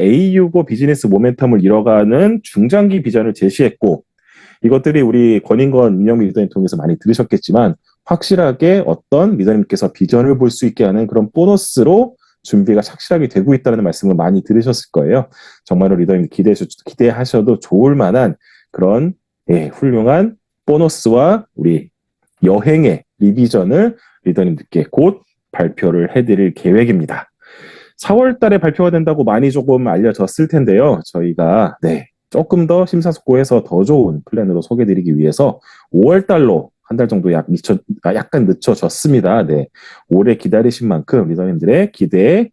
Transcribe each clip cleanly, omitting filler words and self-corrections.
A65 비즈니스 모멘텀을 이뤄가는 중장기 비전을 제시했고, 이것들이 우리 권인건 민영미 리더님 통해서 많이 들으셨겠지만 확실하게 어떤 리더님께서 비전을 볼 수 있게 하는 그런 보너스로 준비가 착실하게 되고 있다는 말씀을 많이 들으셨을 거예요. 정말로 리더님 기대하셔도 좋을 만한 그런 훌륭한 보너스와 우리 여행의 리비전을 리더님들께 곧 발표를 해드릴 계획입니다. 4월 달에 발표가 된다고 많이 조금 알려졌을 텐데요. 저희가 조금 더 심사숙고해서 더 좋은 플랜으로 소개해드리기 위해서 5월 달로 한 달 정도 약간 늦춰졌습니다. 오래 기다리신 만큼 리더님들의 기대에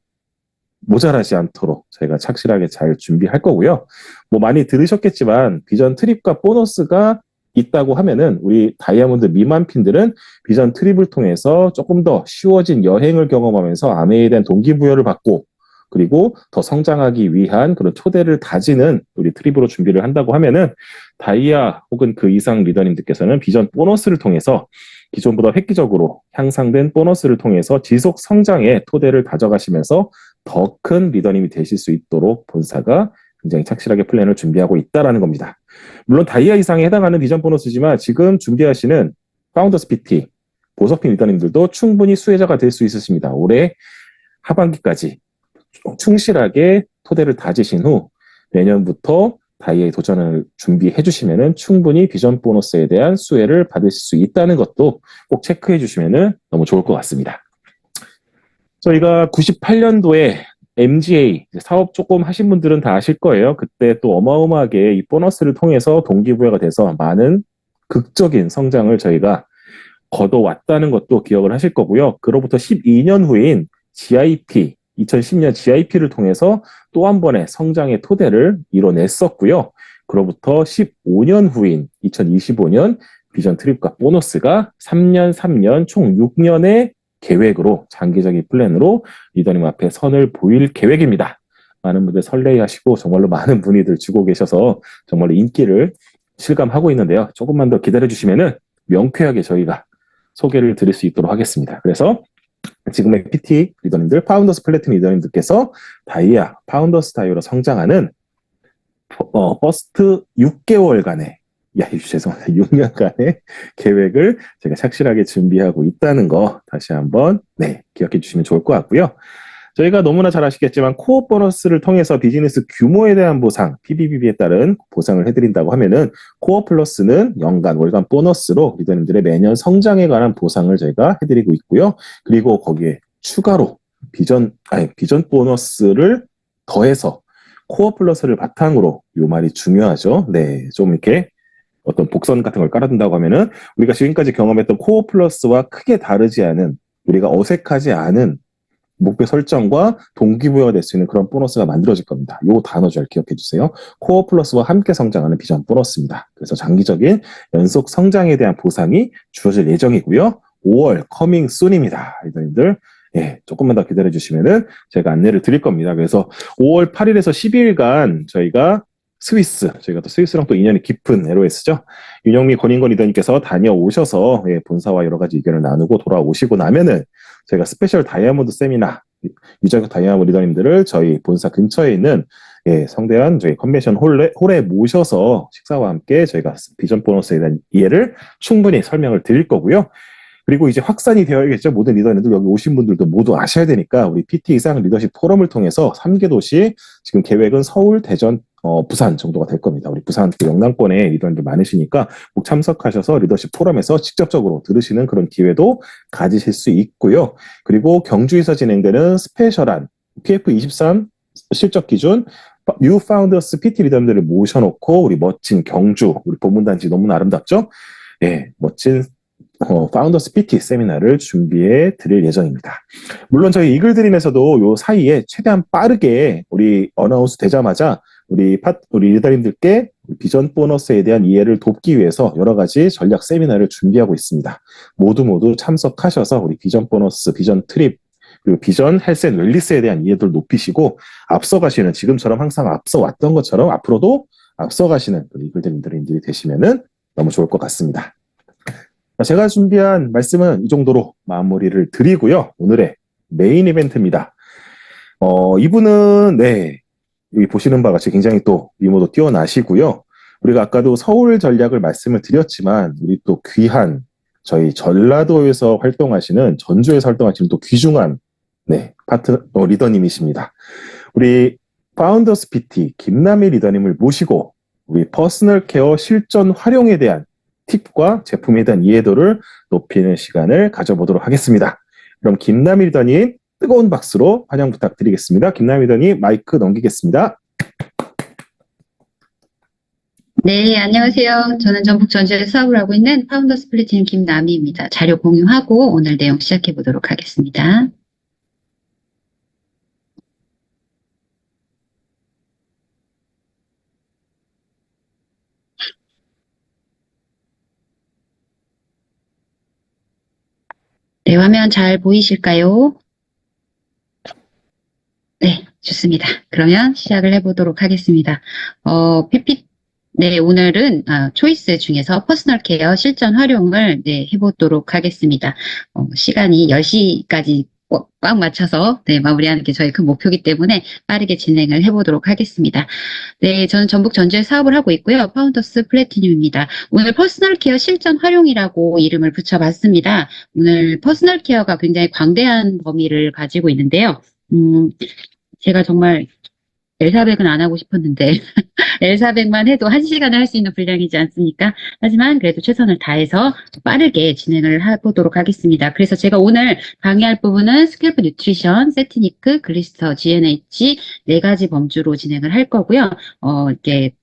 모자라지 않도록 저희가 착실하게 잘 준비할 거고요. 뭐 많이 들으셨겠지만 비전 트립과 보너스가 있다고 하면은 우리 다이아몬드 미만 핀들은 비전 트립을 통해서 조금 더 쉬워진 여행을 경험하면서 아메이에 대한 동기부여를 받고 그리고 더 성장하기 위한 그런 초대를 다지는 우리 트립으로 준비를 한다고 하면은 다이아 혹은 그 이상 리더님들께서는 비전 보너스를 통해서 기존보다 획기적으로 향상된 보너스를 통해서 지속 성장의 토대를 다져가시면서 더 큰 리더님이 되실 수 있도록 본사가 굉장히 착실하게 플랜을 준비하고 있다는 겁니다. 물론 다이아 이상에 해당하는 비전 보너스지만 지금 준비하시는 파운더스 PT, 보석핀 리더님들도 충분히 수혜자가 될 수 있으십니다. 올해 하반기까지 충실하게 토대를 다지신 후 내년부터 다이아에 도전을 준비해 주시면 충분히 비전 보너스에 대한 수혜를 받으실 수 있다는 것도 꼭 체크해 주시면 너무 좋을 것 같습니다. 저희가 98년도에 MGA 사업 조금 하신 분들은 다 아실 거예요. 그때 또 어마어마하게 이 보너스를 통해서 동기부여가 돼서 많은 극적인 성장을 저희가 거둬왔다는 것도 기억을 하실 거고요. 그로부터 12년 후인 GIP, 2010년 GIP를 통해서 또 한 번의 성장의 토대를 이뤄냈었고요. 그로부터 15년 후인 2025년 비전 트립과 보너스가 3년 총 6년의 계획으로 장기적인 플랜으로 리더님 앞에 선을 보일 계획입니다. 많은 분들 설레하시고 정말로 많은 분이들 주고 계셔서 정말로 인기를 실감하고 있는데요. 조금만 더 기다려주시면 명쾌하게 저희가 소개를 드릴 수 있도록 하겠습니다. 그래서 지금의 PT 리더님들, 파운더스 플래티넘 리더님들께서 파운더스 다이아로 성장하는 퍼스트 6개월간의 죄송합니다. 6년간의 계획을 제가 착실하게 준비하고 있다는 거 다시 한번 기억해 주시면 좋을 것 같고요. 저희가 너무나 잘 아시겠지만 코어 보너스를 통해서 비즈니스 규모에 대한 보상, PBB에 따른 보상을 해드린다고 하면은 코어 플러스는 연간, 월간 보너스로 리더님들의 매년 성장에 관한 보상을 저희가 해드리고 있고요. 그리고 거기에 추가로 비전 보너스를 더해서 코어 플러스를 바탕으로 요 말이 중요하죠. 좀 이렇게 어떤 복선 같은 걸 깔아둔다고 하면은 우리가 지금까지 경험했던 코어 플러스와 크게 다르지 않은 우리가 어색하지 않은 목표 설정과 동기부여가 될 수 있는 그런 보너스가 만들어질 겁니다. 요 단어 잘 기억해 주세요. 코어 플러스와 함께 성장하는 비전 보너스입니다. 그래서 장기적인 연속 성장에 대한 보상이 주어질 예정이고요. 5월 커밍 순입니다. 리더님들 조금만 더 기다려 주시면은 제가 안내를 드릴 겁니다. 그래서 5월 8일에서 12일간 저희가 저희가 또 스위스랑 또 인연이 깊은 LOS죠. 윤영미 권인권 리더님께서 다녀오셔서 본사와 여러 가지 의견을 나누고 돌아오시고 나면은 저희가 스페셜 다이아몬드 세미나 유자격 다이아몬드 리더님들을 저희 본사 근처에 있는 성대한 저희 컨벤션 홀에 모셔서 식사와 함께 저희가 비전 보너스에 대한 이해를 충분히 설명을 드릴 거고요. 그리고 이제 확산이 되어야겠죠. 모든 리더님들 여기 오신 분들도 모두 아셔야 되니까 우리 PT 이상 리더십 포럼을 통해서 3개 도시 지금 계획은 서울, 대전, 부산 정도가 될 겁니다. 우리 부산 영남권에 리더님들 많으시니까 꼭 참석하셔서 리더십 포럼에서 직접적으로 들으시는 그런 기회도 가지실 수 있고요. 그리고 경주에서 진행되는 스페셜한 PF23 실적 기준 뉴 파운더스 PT 리더님들을 모셔놓고 우리 멋진 경주, 우리 본문단지 너무나 아름답죠? 멋진 파운더스 PT 세미나를 준비해 드릴 예정입니다. 물론 저희 이글드림에서도 요 사이에 최대한 빠르게 우리 어나운스 되자마자 우리 리더님들께 비전 보너스에 대한 이해를 돕기 위해서 여러 가지 전략 세미나를 준비하고 있습니다. 모두 참석하셔서 우리 비전 보너스, 비전 트립, 그리고 비전 헬스 앤 웰리스에 대한 이해도를 높이시고 앞서가시는 지금처럼 항상 앞서왔던 것처럼 앞으로도 앞서가시는 우리 이글드림들이 되시면은 너무 좋을 것 같습니다. 제가 준비한 말씀은 이 정도로 마무리를 드리고요. 오늘의 메인 이벤트입니다. 이분은 여기 보시는 바와 같이 굉장히 또 미모도 뛰어나시고요. 우리가 아까도 서울 전략을 말씀을 드렸지만 우리 또 귀한 저희 전라도에서 활동하시는 전주에서 활동하시는 또 귀중한 네, 리더님이십니다. 우리 파운더스 PT 김남희 리더님을 모시고 우리 퍼스널 케어 실전 활용에 대한 팁과 제품에 대한 이해도를 높이는 시간을 가져보도록 하겠습니다. 그럼 김남희 리더님 뜨거운 박수로 환영 부탁드리겠습니다. 김남희 리더님 마이크 넘기겠습니다. 네, 안녕하세요. 저는 전북 전주에서 사업을 하고 있는 파운더스 플래티넘 김남희입니다. 자료 공유하고 오늘 내용 시작해 보도록 하겠습니다. 네, 화면 잘 보이실까요? 네, 좋습니다. 그러면 시작을 해보도록 하겠습니다. 네, 오늘은 초이스 중에서 퍼스널 케어 실전 활용을 네, 해보도록 하겠습니다. 시간이 10시까지 꽉 맞춰서 네, 마무리하는 게 저희 큰 목표이기 때문에 빠르게 진행을 해보도록 하겠습니다. 네, 저는 전북 전주에 사업을 하고 있고요. 파운더스 플래티늄입니다. 오늘 퍼스널 케어 실전 활용이라고 이름을 붙여봤습니다. 오늘 퍼스널 케어가 굉장히 광대한 범위를 가지고 있는데요. 제가 정말 L400은 안 하고 싶었는데 L400만 해도 1시간을 할 수 있는 분량이지 않습니까? 하지만 그래도 최선을 다해서 빠르게 진행을 해보도록 하겠습니다. 그래서 제가 오늘 강의할 부분은 스캘프 뉴트리션, 세티니크, 글리스터, GNH 4가지 범주로 진행을 할 거고요. 이렇게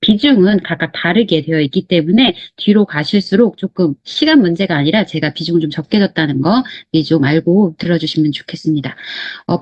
비중은 각각 다르게 되어 있기 때문에 뒤로 가실수록 조금 시간 문제가 아니라 제가 비중을 좀 적게 줬다는 거 좀 알고 들어주시면 좋겠습니다.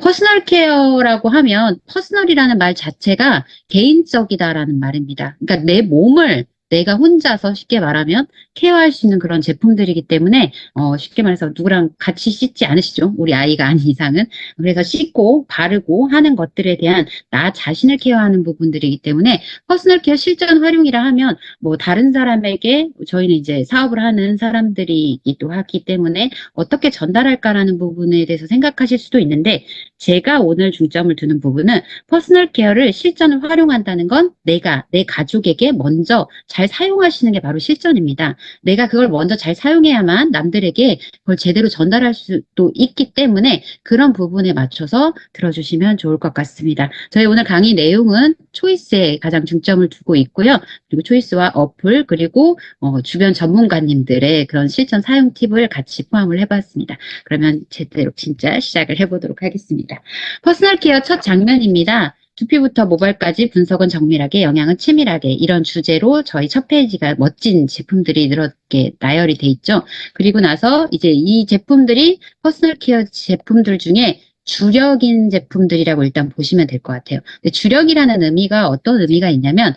퍼스널 케어라고 하면 퍼스널이라는 말 자체가 개인적이다라는 말입니다. 그러니까 내 몸을 내가 혼자서 쉽게 말하면 케어할 수 있는 그런 제품들이기 때문에 쉽게 말해서 누구랑 같이 씻지 않으시죠? 우리 아이가 아닌 이상은. 그래서 씻고 바르고 하는 것들에 대한 나 자신을 케어하는 부분들이기 때문에 퍼스널 케어 실전 활용이라 하면 뭐 다른 사람에게 저희는 이제 사업을 하는 사람들이기도 하기 때문에 어떻게 전달할까라는 부분에 대해서 생각하실 수도 있는데 제가 오늘 중점을 두는 부분은 퍼스널 케어를 실전을 활용한다는 건 내가 내 가족에게 먼저 잘 사용하시는 게 바로 실전입니다. 내가 그걸 먼저 잘 사용해야만 남들에게 그걸 제대로 전달할 수도 있기 때문에 그런 부분에 맞춰서 들어주시면 좋을 것 같습니다. 저희 오늘 강의 내용은 초이스에 가장 중점을 두고 있고요. 그리고 초이스와 어플 그리고 주변 전문가님들의 그런 실전 사용 팁을 같이 포함을 해봤습니다. 그러면 제대로 진짜 시작을 해보도록 하겠습니다. 퍼스널 케어 첫 장면입니다. 두피부터 모발까지 분석은 정밀하게, 영양은 치밀하게 이런 주제로 저희 첫 페이지가 멋진 제품들이 이렇게 나열이 돼 있죠. 그리고 나서 이제 이 제품들이 퍼스널 케어 제품들 중에 주력인 제품들이라고 일단 보시면 될 것 같아요. 근데 주력이라는 의미가 어떤 의미가 있냐면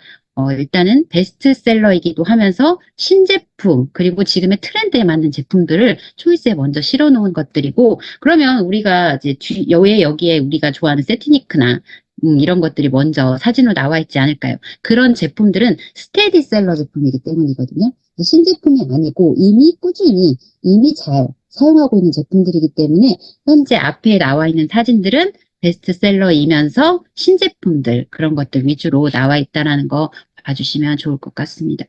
일단은 베스트셀러이기도 하면서 신제품 그리고 지금의 트렌드에 맞는 제품들을 초이스에 먼저 실어놓은 것들이고 그러면 우리가 이제 여기에 우리가 좋아하는 세티니크나 이런 것들이 먼저 사진으로 나와 있지 않을까요? 그런 제품들은 스테디셀러 제품이기 때문이거든요. 신제품이 아니고 이미 꾸준히 이미 잘 사용하고 있는 제품들이기 때문에 현재 앞에 나와 있는 사진들은 베스트셀러이면서 신제품들 그런 것들 위주로 나와 있다는 거 봐주시면 좋을 것 같습니다.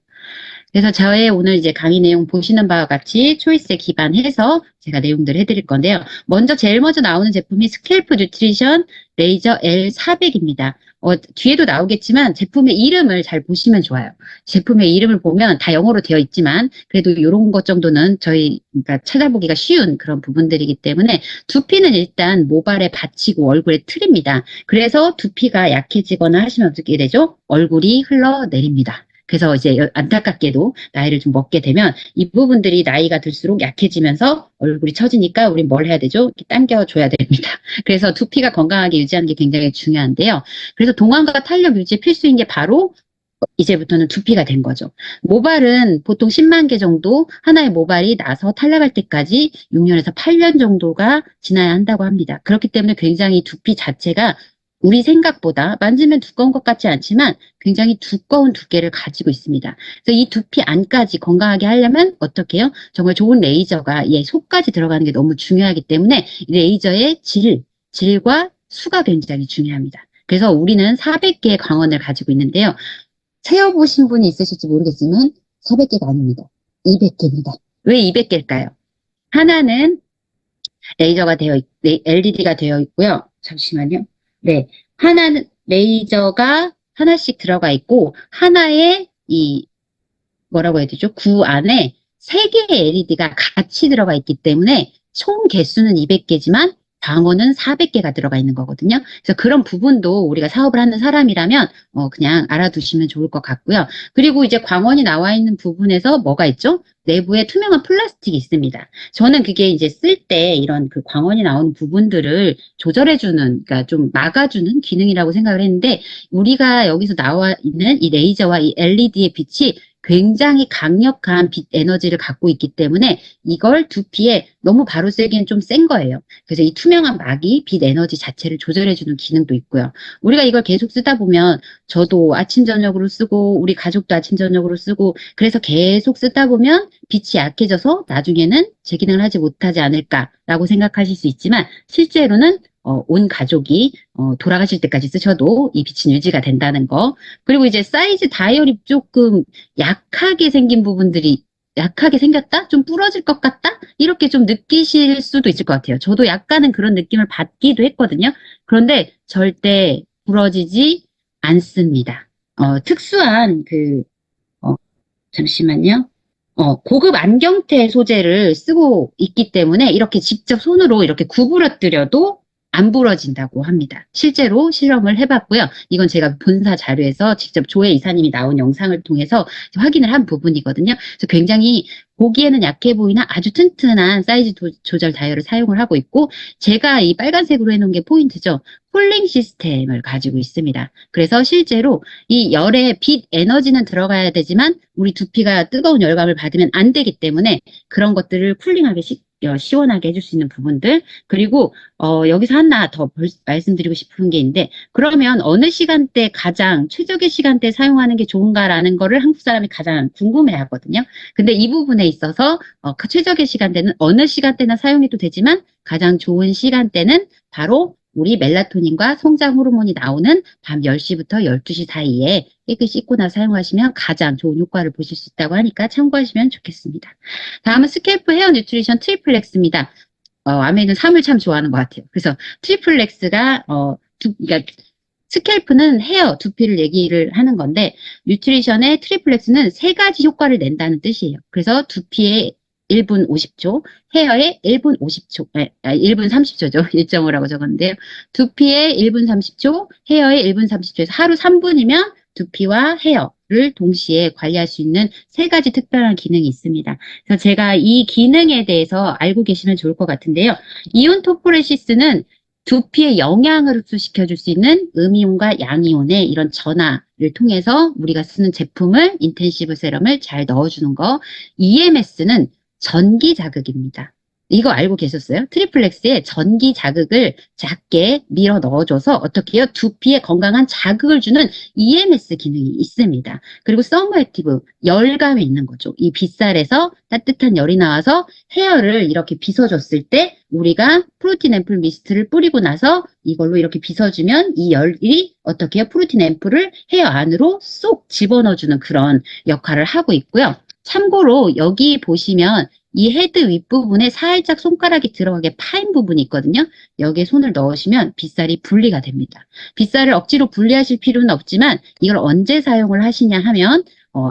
그래서 저의 오늘 이제 강의 내용 보시는 바와 같이 초이스에 기반해서 제가 내용들을 해드릴 건데요. 제일 먼저 나오는 제품이 스캘프 뉴트리션 레이저 L400입니다. 뒤에도 나오겠지만 제품의 이름을 잘 보시면 좋아요. 제품의 이름을 보면 다 영어로 되어 있지만 그래도 이런 것 정도는 그러니까 찾아보기가 쉬운 그런 부분들이기 때문에 두피는 일단 모발에 받치고 얼굴에 틀입니다. 그래서 두피가 약해지거나 하시면 어떻게 되죠? 얼굴이 흘러내립니다. 그래서 이제 안타깝게도 나이를 좀 먹게 되면 이 부분들이 나이가 들수록 약해지면서 얼굴이 처지니까 우린 뭘 해야 되죠? 이렇게 당겨줘야 됩니다. 그래서 두피가 건강하게 유지하는 게 굉장히 중요한데요. 그래서 동안과 탄력 유지 필수인 게 바로 이제부터는 두피가 된 거죠. 모발은 보통 10만 개 정도 하나의 모발이 나서 탈락할 때까지 6년에서 8년 정도가 지나야 한다고 합니다. 그렇기 때문에 굉장히 두피 자체가 우리 생각보다 만지면 두꺼운 것 같지 않지만 굉장히 두꺼운 두께를 가지고 있습니다. 그래서 이 두피 안까지 건강하게 하려면 어떻게 해요? 정말 좋은 레이저가 속까지 들어가는 게 너무 중요하기 때문에 레이저의 질과 수가 굉장히 중요합니다. 그래서 우리는 400개의 광원을 가지고 있는데요. 세어보신 분이 있으실지 모르겠지만 400개가 아닙니다. 200개입니다. 왜 200개일까요? 하나는 레이저가 LED가 되어 있고요. 잠시만요. 네. 하나는 레이저가 하나씩 들어가 있고, 하나의 뭐라고 해야 되죠? 구 안에 3개의 LED가 같이 들어가 있기 때문에 총 개수는 200개지만 광원은 400개가 들어가 있는 거거든요. 그래서 그런 부분도 우리가 사업을 하는 사람이라면 그냥 알아두시면 좋을 것 같고요. 그리고 이제 광원이 나와 있는 부분에서 뭐가 있죠? 내부에 투명한 플라스틱이 있습니다. 저는 그게 이제 쓸 때 이런 그 광원이 나오는 부분들을 조절해주는, 그러니까 좀 막아주는 기능이라고 생각을 했는데, 우리가 여기서 나와 있는 이 레이저와 이 LED의 빛이 굉장히 강력한 빛 에너지를 갖고 있기 때문에 이걸 두피에 너무 바로 쐬기엔 좀 센 거예요. 그래서 이 투명한 막이 빛 에너지 자체를 조절해주는 기능도 있고요. 우리가 이걸 계속 쓰다 보면 저도 아침, 저녁으로 쓰고 우리 가족도 아침, 저녁으로 쓰고 그래서 계속 쓰다 보면 빛이 약해져서 나중에는 제 기능을 하지 못하지 않을까라고 생각하실 수 있지만 실제로는 온 가족이 돌아가실 때까지 쓰셔도 이 빛은 유지가 된다는 거. 그리고 이제 사이즈 다이얼이 조금 약하게 생긴 부분들이 약하게 생겼다? 좀 부러질 것 같다? 이렇게 좀 느끼실 수도 있을 것 같아요. 저도 약간은 그런 느낌을 받기도 했거든요. 그런데 절대 부러지지 않습니다. 특수한 잠시만요. 고급 안경테 소재를 쓰고 있기 때문에 이렇게 직접 손으로 이렇게 구부러뜨려도 안 부러진다고 합니다. 실제로 실험을 해봤고요. 이건 제가 본사 자료에서 직접 조혜 이사님이 나온 영상을 통해서 확인을 한 부분이거든요. 그래서 굉장히 보기에는 약해 보이나 아주 튼튼한 사이즈 조절 다이얼을 사용을 하고 있고, 제가 이 빨간색으로 해놓은 게 포인트죠. 쿨링 시스템을 가지고 있습니다. 그래서 실제로 이 열에 빛 에너지는 들어가야 되지만 우리 두피가 뜨거운 열감을 받으면 안 되기 때문에 그런 것들을 쿨링하게 시원하게 해줄 수 있는 부분들. 그리고 여기서 하나 더 말씀드리고 싶은 게 있는데, 그러면 어느 시간대 가장 최적의 시간대에 사용하는 게 좋은가라는 거를 한국 사람이 가장 궁금해 하거든요. 근데 이 부분에 있어서 그 최적의 시간대는 어느 시간대나 사용해도 되지만 가장 좋은 시간대는 바로 우리 멜라토닌과 성장 호르몬이 나오는 밤 10시부터 12시 사이에 깨끗이 씻고 나서 사용하시면 가장 좋은 효과를 보실 수 있다고 하니까 참고하시면 좋겠습니다. 다음은 스캘프 헤어 뉴트리션 트리플렉스입니다. 아메는 3을 참 좋아하는 것 같아요. 그래서 트리플렉스가 그러니까 스캘프는 헤어, 두피를 얘기를 하는 건데, 뉴트리션의 트리플렉스는 3가지 효과를 낸다는 뜻이에요. 그래서 두피에 1분 50초, 헤어에 1분 50초, 1분 30초죠. 1.5라고 적었는데요. 두피에 1분 30초, 헤어에 1분 30초에서 하루 3분이면 두피와 헤어를 동시에 관리할 수 있는 3가지 특별한 기능이 있습니다. 그래서 제가 이 기능에 대해서 알고 계시면 좋을 것 같은데요. 이온토포레시스는 두피에 영양을 흡수시켜줄 수 있는 음이온과 양이온의 이런 전하를 통해서 우리가 쓰는 제품을 인텐시브 세럼을 잘 넣어주는 거. EMS는 전기 자극입니다. 이거 알고 계셨어요? 트리플렉스에 전기 자극을 작게 밀어 넣어줘서 어떻게 해요? 두피에 건강한 자극을 주는 EMS 기능이 있습니다. 그리고 서머액티브, 열감이 있는 거죠. 이 빗살에서 따뜻한 열이 나와서 헤어를 이렇게 빗어줬을 때 우리가 프로틴 앰플 미스트를 뿌리고 나서 이걸로 이렇게 빗어주면 이 열이 어떻게 해요? 프로틴 앰플을 헤어 안으로 쏙 집어넣어주는 그런 역할을 하고 있고요. 참고로 여기 보시면 이 헤드 윗부분에 살짝 손가락이 들어가게 파인 부분이 있거든요. 여기에 손을 넣으시면 빗살이 분리가 됩니다. 빗살을 억지로 분리하실 필요는 없지만 이걸 언제 사용을 하시냐 하면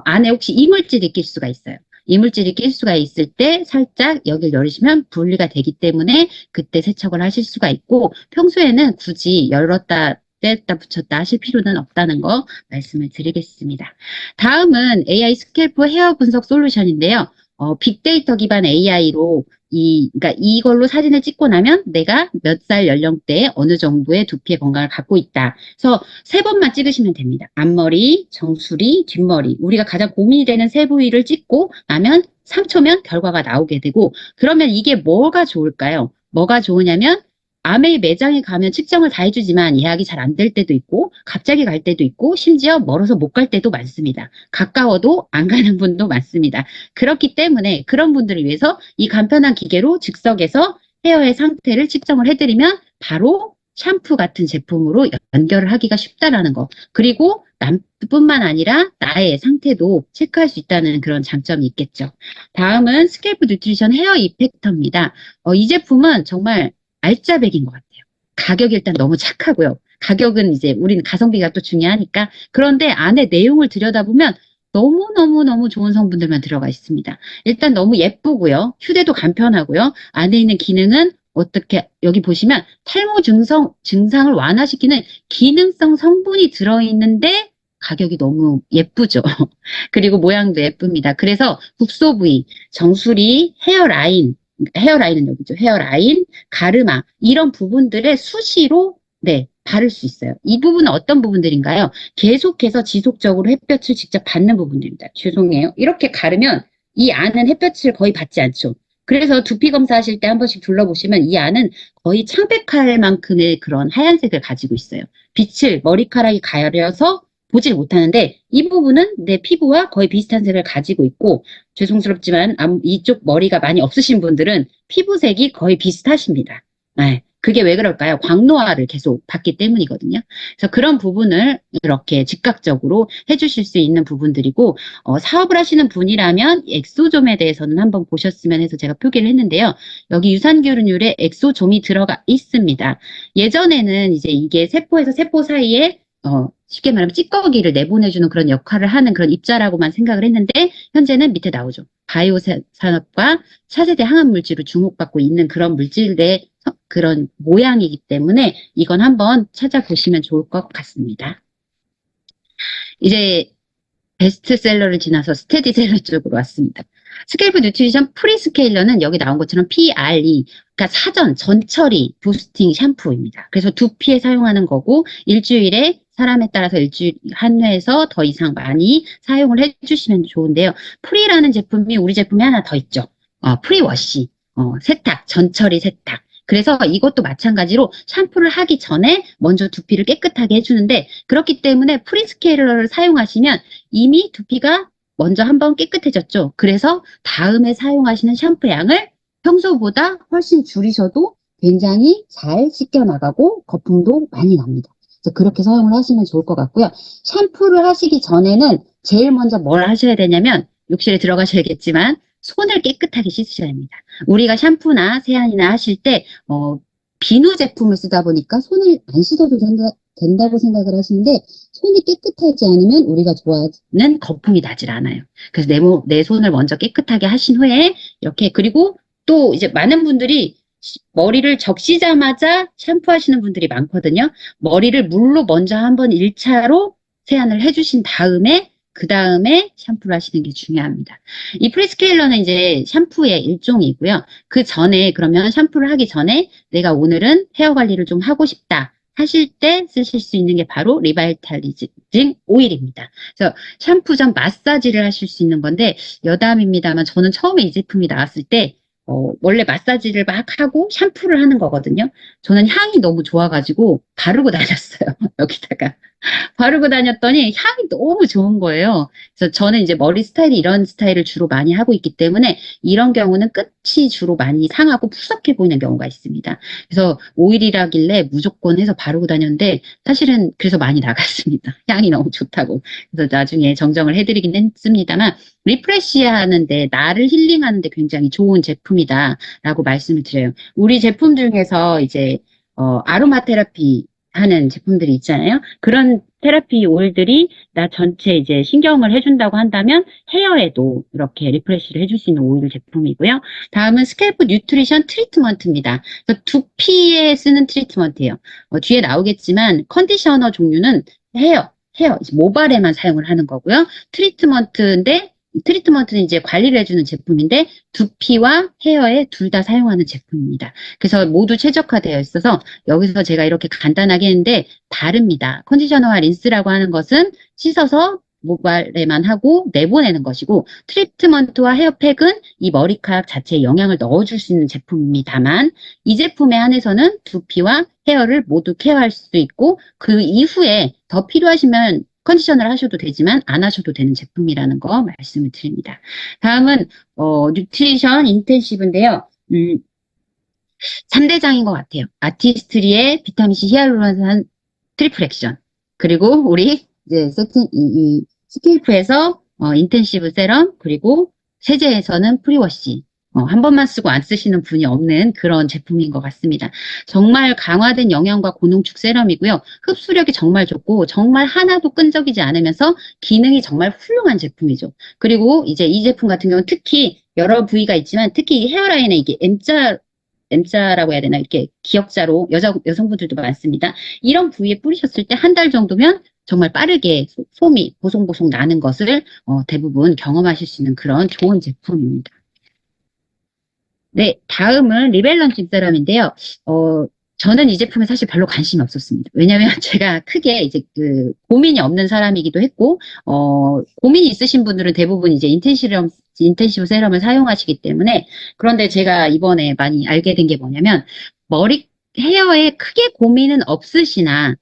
안에 혹시 이물질이 낄 수가 있어요. 이물질이 낄 수가 있을 때 살짝 여기를 열으시면 분리가 되기 때문에 그때 세척을 하실 수가 있고, 평소에는 굳이 열었다 뗐다 붙였다 하실 필요는 없다는 거 말씀을 드리겠습니다. 다음은 AI 스캘프 헤어 분석 솔루션인데요. 빅데이터 기반 AI로 그러니까 이걸로 사진을 찍고 나면 내가 몇 살 연령대에 어느 정도의 두피의 건강을 갖고 있다. 그래서 3번만 찍으시면 됩니다. 앞머리, 정수리, 뒷머리. 우리가 가장 고민이 되는 세 부위를 찍고 나면 3초면 결과가 나오게 되고, 그러면 이게 뭐가 좋을까요? 뭐가 좋으냐면 아메이 매장에 가면 측정을 다 해주지만 예약이 잘 안 될 때도 있고, 갑자기 갈 때도 있고, 심지어 멀어서 못 갈 때도 많습니다. 가까워도 안 가는 분도 많습니다. 그렇기 때문에 그런 분들을 위해서 이 간편한 기계로 즉석에서 헤어의 상태를 측정을 해드리면 바로 샴푸 같은 제품으로 연결을 하기가 쉽다라는 거. 그리고 남뿐만 아니라 나의 상태도 체크할 수 있다는 그런 장점이 있겠죠. 다음은 스케일프 뉴트리션 헤어 이펙터입니다. 이 제품은 정말 알짜배기인 것 같아요. 가격이 일단 너무 착하고요. 가격은 이제 우리는 가성비가 또 중요하니까. 그런데 안에 내용을 들여다보면 너무너무너무 좋은 성분들만 들어가 있습니다. 일단 너무 예쁘고요. 휴대도 간편하고요. 안에 있는 기능은 어떻게 여기 보시면 탈모 증상을 완화시키는 기능성 성분이 들어있는데 가격이 너무 예쁘죠. 그리고 모양도 예쁩니다. 그래서 국소 부위, 정수리, 헤어라인은 여기죠. 헤어라인, 가르마 이런 부분들의 수시로 네, 바를 수 있어요. 이 부분은 어떤 부분들인가요? 계속해서 지속적으로 햇볕을 직접 받는 부분들입니다. 죄송해요. 이렇게 가르면 이 안은 햇볕을 거의 받지 않죠. 그래서 두피 검사하실 때 한 번씩 둘러보시면 이 안은 거의 창백할 만큼의 그런 하얀색을 가지고 있어요. 빛을 머리카락이 가려서 보질 못하는데 이 부분은 내 피부와 거의 비슷한 색을 가지고 있고 죄송스럽지만 이쪽 머리가 많이 없으신 분들은 피부색이 거의 비슷하십니다. 네. 그게 왜 그럴까요? 광노화를 계속 받기 때문이거든요. 그래서 그런 부분을 이렇게 즉각적으로 해주실 수 있는 부분들이고 사업을 하시는 분이라면 엑소좀에 대해서는 한번 보셨으면 해서 제가 표기를 했는데요. 여기 유산균율에 엑소좀이 들어가 있습니다. 예전에는 이제 이게 세포에서 세포 사이에 쉽게 말하면 찌꺼기를 내보내주는 그런 역할을 하는 그런 입자라고만 생각을 했는데 현재는 밑에 나오죠. 바이오 산업과 차세대 항암 물질로 주목받고 있는 그런 물질의 그런 모양이기 때문에 이건 한번 찾아보시면 좋을 것 같습니다. 이제 베스트셀러를 지나서 스테디셀러 쪽으로 왔습니다. 스케일프 뉴트리션 프리스케일러는 여기 나온 것처럼 PRE, 그러니까 사전, 전처리, 부스팅 샴푸입니다. 그래서 두피에 사용하는 거고 일주일에 사람에 따라서 일주일 한 회에서 더 이상 많이 사용을 해주시면 좋은데요. 프리라는 제품이 우리 제품에 하나 더 있죠. 프리워시, 세탁, 전처리 세탁. 그래서 이것도 마찬가지로 샴푸를 하기 전에 먼저 두피를 깨끗하게 해주는데 그렇기 때문에 프리스케일러를 사용하시면 이미 두피가 먼저 한번 깨끗해졌죠. 그래서 다음에 사용하시는 샴푸 양을 평소보다 훨씬 줄이셔도 굉장히 잘 씻겨나가고 거품도 많이 납니다. 그래서 그렇게 사용을 하시면 좋을 것 같고요. 샴푸를 하시기 전에는 제일 먼저 뭘 하셔야 되냐면 욕실에 들어가셔야겠지만 손을 깨끗하게 씻으셔야 합니다. 우리가 샴푸나 세안이나 하실 때 비누 제품을 쓰다 보니까 손을 안 씻어도 된다고 생각을 하시는데 손이 깨끗하지 않으면 우리가 좋아하는 거품이 나질 않아요. 그래서 내 손을 먼저 깨끗하게 하신 후에 이렇게 그리고 또 이제 많은 분들이 머리를 적시자마자 샴푸하시는 분들이 많거든요. 머리를 물로 먼저 한번 1차로 세안을 해주신 다음에 그 다음에 샴푸를 하시는 게 중요합니다. 이 프리스케일러는 이제 샴푸의 일종이고요. 그 전에 그러면 샴푸를 하기 전에 내가 오늘은 헤어 관리를 좀 하고 싶다 하실 때 쓰실 수 있는 게 바로 리바이탈리징 오일입니다. 그래서 샴푸 전 마사지를 하실 수 있는 건데 여담입니다만 저는 처음에 이 제품이 나왔을 때 원래 마사지를 막 하고 샴푸를 하는 거거든요. 저는 향이 너무 좋아가지고 바르고 다녔어요. 여기다가. 바르고 다녔더니 향이 너무 좋은 거예요. 그래서 저는 이제 머리 스타일이 이런 스타일을 주로 많이 하고 있기 때문에 이런 경우는 끝이 주로 많이 상하고 푸석해 보이는 경우가 있습니다. 그래서 오일이라길래 무조건 해서 바르고 다녔는데 사실은 그래서 많이 나갔습니다. 향이 너무 좋다고. 그래서 나중에 정정을 해드리긴 했습니다만 리프레시 하는데 나를 힐링하는데 굉장히 좋은 제품이다라고 말씀을 드려요. 우리 제품 중에서 이제 아로마 테라피 하는 제품들이 있잖아요. 그런 테라피 오일들이 나 전체 이제 신경을 해준다고 한다면 헤어에도 이렇게 리프레시를 해줄 수 있는 오일 제품이고요. 다음은 스캘프 뉴트리션 트리트먼트입니다. 그래서 두피에 쓰는 트리트먼트예요. 뒤에 나오겠지만 컨디셔너 종류는 헤어, 모발에만 사용을 하는 거고요. 트리트먼트는 이제 관리를 해주는 제품인데 두피와 헤어에 둘 다 사용하는 제품입니다. 그래서 모두 최적화되어 있어서 여기서 제가 이렇게 간단하게 했는데 다릅니다. 컨디셔너와 린스라고 하는 것은 씻어서 모발에만 하고 내보내는 것이고 트리트먼트와 헤어팩은 이 머리카락 자체에 영향을 넣어줄 수 있는 제품입니다만 이 제품에 한해서는 두피와 헤어를 모두 케어할 수 있고 그 이후에 더 필요하시면 컨디셔너를 하셔도 되지만 안 하셔도 되는 제품이라는 거 말씀을 드립니다. 다음은 뉴트리션 인텐시브인데요. 3대장인 것 같아요. 아티스트리의 비타민C 히알루론산 트리플 액션. 그리고 우리 이제 이 스킬프에서 인텐시브 세럼, 그리고 세제에서는 프리워시. 한 번만 쓰고 안 쓰시는 분이 없는 그런 제품인 것 같습니다. 정말 강화된 영양과 고농축 세럼이고요. 흡수력이 정말 좋고 정말 하나도 끈적이지 않으면서 기능이 정말 훌륭한 제품이죠. 그리고 이제 이 제품 같은 경우는 특히 여러 부위가 있지만 특히 이 헤어라인에 이게 M자라고 해야 되나 이렇게 기역자로 여성분들도 많습니다. 이런 부위에 뿌리셨을 때 한 달 정도면 정말 빠르게 솜이 보송보송 나는 것을 대부분 경험하실 수 있는 그런 좋은 제품입니다. 네, 다음은 리벨런팅 세럼인데요. 저는 이 제품에 사실 별로 관심이 없었습니다. 왜냐하면 제가 크게 이제 그 고민이 없는 사람이기도 했고, 고민이 있으신 분들은 대부분 이제 인텐시브 세럼을 사용하시기 때문에, 그런데 제가 이번에 많이 알게 된 게 뭐냐면, 헤어에 크게 고민은 없으시나,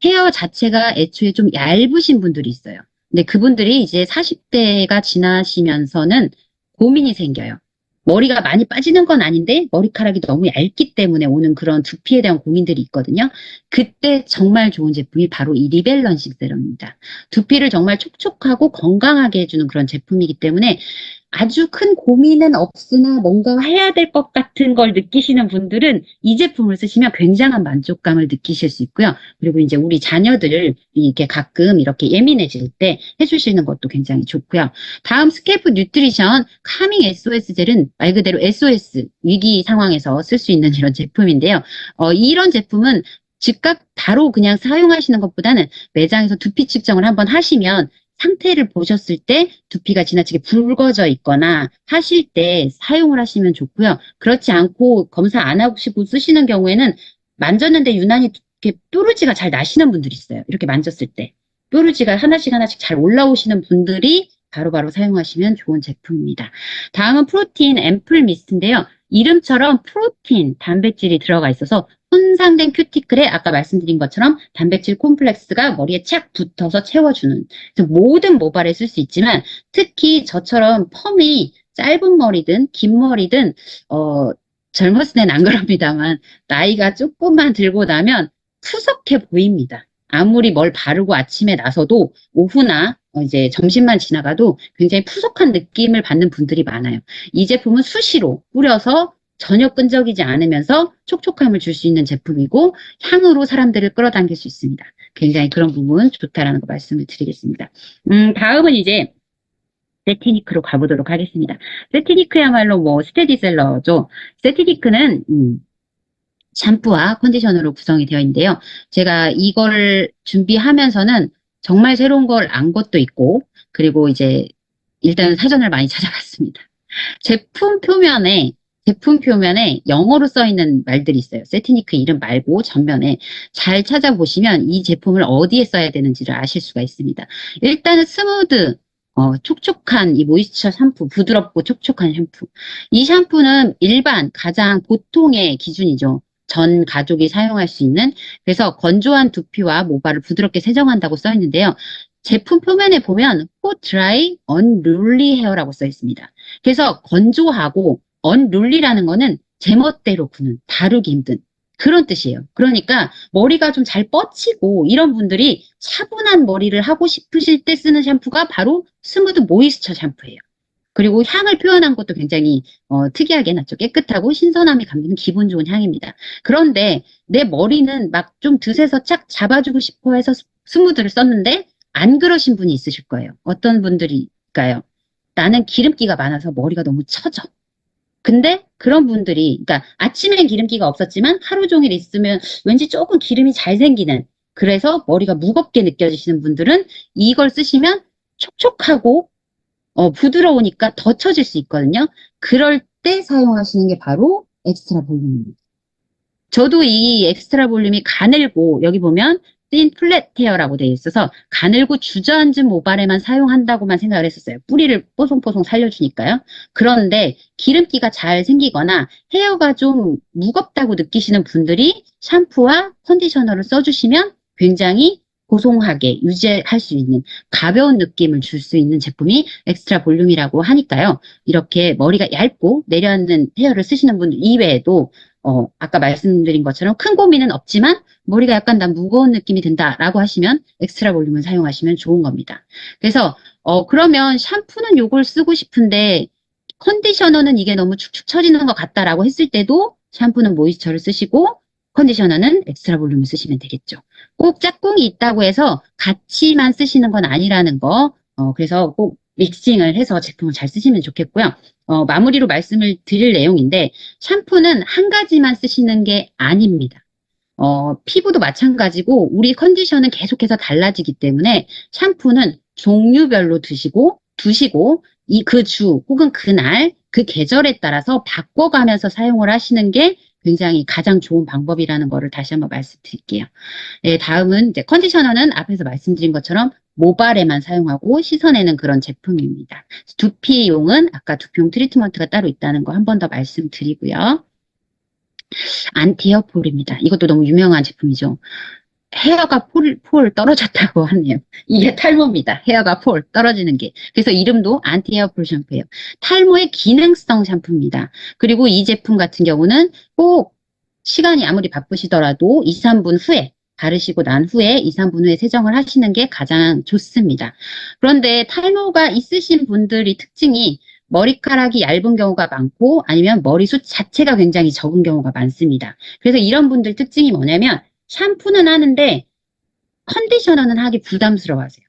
헤어 자체가 애초에 좀 얇으신 분들이 있어요. 근데 그분들이 이제 40대가 지나시면서는 고민이 생겨요. 머리가 많이 빠지는 건 아닌데 머리카락이 너무 얇기 때문에 오는 그런 두피에 대한 고민들이 있거든요. 그때 정말 좋은 제품이 바로 이 리밸런싱 세럼입니다. 두피를 정말 촉촉하고 건강하게 해주는 그런 제품이기 때문에 아주 큰 고민은 없으나 뭔가 해야 될 것 같은 걸 느끼시는 분들은 이 제품을 쓰시면 굉장한 만족감을 느끼실 수 있고요. 그리고 이제 우리 자녀들 이렇게 가끔 이렇게 예민해질 때 해주시는 것도 굉장히 좋고요. 다음 스케프 뉴트리션 카밍 SOS 젤은 말 그대로 SOS 위기 상황에서 쓸 수 있는 이런 제품인데요. 이런 제품은 즉각 바로 그냥 사용하시는 것보다는 매장에서 두피 측정을 한번 하시면 상태를 보셨을 때 두피가 지나치게 붉어져 있거나 하실 때 사용을 하시면 좋고요. 그렇지 않고 검사 안 하시고 쓰시는 경우에는 만졌는데 유난히 이렇게 뾰루지가 잘 나시는 분들이 있어요. 이렇게 만졌을 때. 뾰루지가 하나씩 하나씩 잘 올라오시는 분들이 바로바로 사용하시면 좋은 제품입니다. 다음은 프로틴 앰플 미스트인데요. 이름처럼 프로틴, 단백질이 들어가 있어서 손상된 큐티클에 아까 말씀드린 것처럼 단백질 콤플렉스가 머리에 착 붙어서 채워주는, 그래서 모든 모발에 쓸 수 있지만 특히 저처럼 펌이 짧은 머리든 긴 머리든 젊었을 땐 안 그럽니다만 나이가 조금만 들고 나면 푸석해 보입니다. 아무리 뭘 바르고 아침에 나서도 오후나 이제 점심만 지나가도 굉장히 푸석한 느낌을 받는 분들이 많아요. 이 제품은 수시로 뿌려서 전혀 끈적이지 않으면서 촉촉함을 줄 수 있는 제품이고 향으로 사람들을 끌어당길 수 있습니다. 굉장히 그런 부분 좋다라는 거 말씀을 드리겠습니다. 다음은 이제 세티니크로 가보도록 하겠습니다. 세티니크야말로 뭐 스테디셀러죠. 세티니크는 샴푸와 컨디셔너로 구성이 되어 있는데요. 제가 이걸 준비하면서는 정말 새로운 걸 안 것도 있고, 그리고 이제 일단 사전을 많이 찾아봤습니다. 제품 표면에 영어로 써 있는 말들이 있어요. 세티니크 이름 말고 전면에 잘 찾아보시면 이 제품을 어디에 써야 되는지를 아실 수가 있습니다. 일단은 스무드, 촉촉한 이 모이스처 샴푸, 부드럽고 촉촉한 샴푸. 이 샴푸는 일반 가장 보통의 기준이죠. 전 가족이 사용할 수 있는, 그래서 건조한 두피와 모발을 부드럽게 세정한다고 써 있는데요. 제품 표면에 보면 hot, dry, unruly hair라고 써 있습니다. 그래서 건조하고 unruly라는 거는 제멋대로 구는, 다루기 힘든 그런 뜻이에요. 그러니까 머리가 좀 잘 뻗치고 이런 분들이 차분한 머리를 하고 싶으실 때 쓰는 샴푸가 바로 스무드 모이스처 샴푸예요. 그리고 향을 표현한 것도 굉장히 특이하게 해놨죠. 깨끗하고 신선함이 감도는 기분 좋은 향입니다. 그런데 내 머리는 막 좀 드세서 착 잡아주고 싶어 해서 스무드를 썼는데 안 그러신 분이 있으실 거예요. 어떤 분들일까요? 나는 기름기가 많아서 머리가 너무 처져. 근데 그런 분들이, 그러니까 아침엔 기름기가 없었지만 하루 종일 있으면 왠지 조금 기름이 잘 생기는, 그래서 머리가 무겁게 느껴지시는 분들은 이걸 쓰시면 촉촉하고 부드러우니까 더 처질 수 있거든요. 그럴 때 사용하시는 게 바로 엑스트라 볼륨입니다. 저도 이 엑스트라 볼륨이 가늘고, 여기 보면 씬 플랫 헤어라고 되어 있어서 가늘고 주저앉은 모발에만 사용한다고만 생각을 했었어요. 뿌리를 뽀송뽀송 살려주니까요. 그런데 기름기가 잘 생기거나 헤어가 좀 무겁다고 느끼시는 분들이 샴푸와 컨디셔너를 써주시면 굉장히 보송하게 유지할 수 있는 가벼운 느낌을 줄 수 있는 제품이 엑스트라 볼륨이라고 하니까요. 이렇게 머리가 얇고 내려앉는 헤어를 쓰시는 분들 이외에도 아까 말씀드린 것처럼 큰 고민은 없지만 머리가 약간 난 무거운 느낌이 든다라고 하시면 엑스트라 볼륨을 사용하시면 좋은 겁니다. 그래서 그러면 샴푸는 요걸 쓰고 싶은데 컨디셔너는 이게 너무 축축 처지는 것 같다라고 했을 때도 샴푸는 모이스처를 쓰시고 컨디셔너는 엑스트라 볼륨을 쓰시면 되겠죠. 꼭 짝꿍이 있다고 해서 같이만 쓰시는 건 아니라는 거. 그래서 꼭 믹싱을 해서 제품을 잘 쓰시면 좋겠고요. 마무리로 말씀을 드릴 내용인데 샴푸는 한 가지만 쓰시는 게 아닙니다. 피부도 마찬가지고 우리 컨디션은 계속해서 달라지기 때문에 샴푸는 종류별로 두시고 그 주 혹은 그날 그 계절에 따라서 바꿔가면서 사용을 하시는 게 굉장히 가장 좋은 방법이라는 거를 다시 한번 말씀드릴게요. 네, 다음은 이제 컨디셔너는 앞에서 말씀드린 것처럼 모발에만 사용하고 씻어내는 그런 제품입니다. 두피용은 아까 두피용 트리트먼트가 따로 있다는 거 한 번 더 말씀드리고요. 안티헤어폴입니다. 이것도 너무 유명한 제품이죠. 헤어가 폴 떨어졌다고 하네요. 이게 탈모입니다. 헤어가 폴 떨어지는 게. 그래서 이름도 안티헤어폴 샴푸예요. 탈모의 기능성 샴푸입니다. 그리고 이 제품 같은 경우는 꼭 시간이 아무리 바쁘시더라도 2, 3분 후에 바르시고 난 후에 2, 3분 후에 세정을 하시는 게 가장 좋습니다. 그런데 탈모가 있으신 분들이 특징이 머리카락이 얇은 경우가 많고 아니면 머리숱 자체가 굉장히 적은 경우가 많습니다. 그래서 이런 분들 특징이 뭐냐면 샴푸는 하는데 컨디셔너는 하기 부담스러워하세요.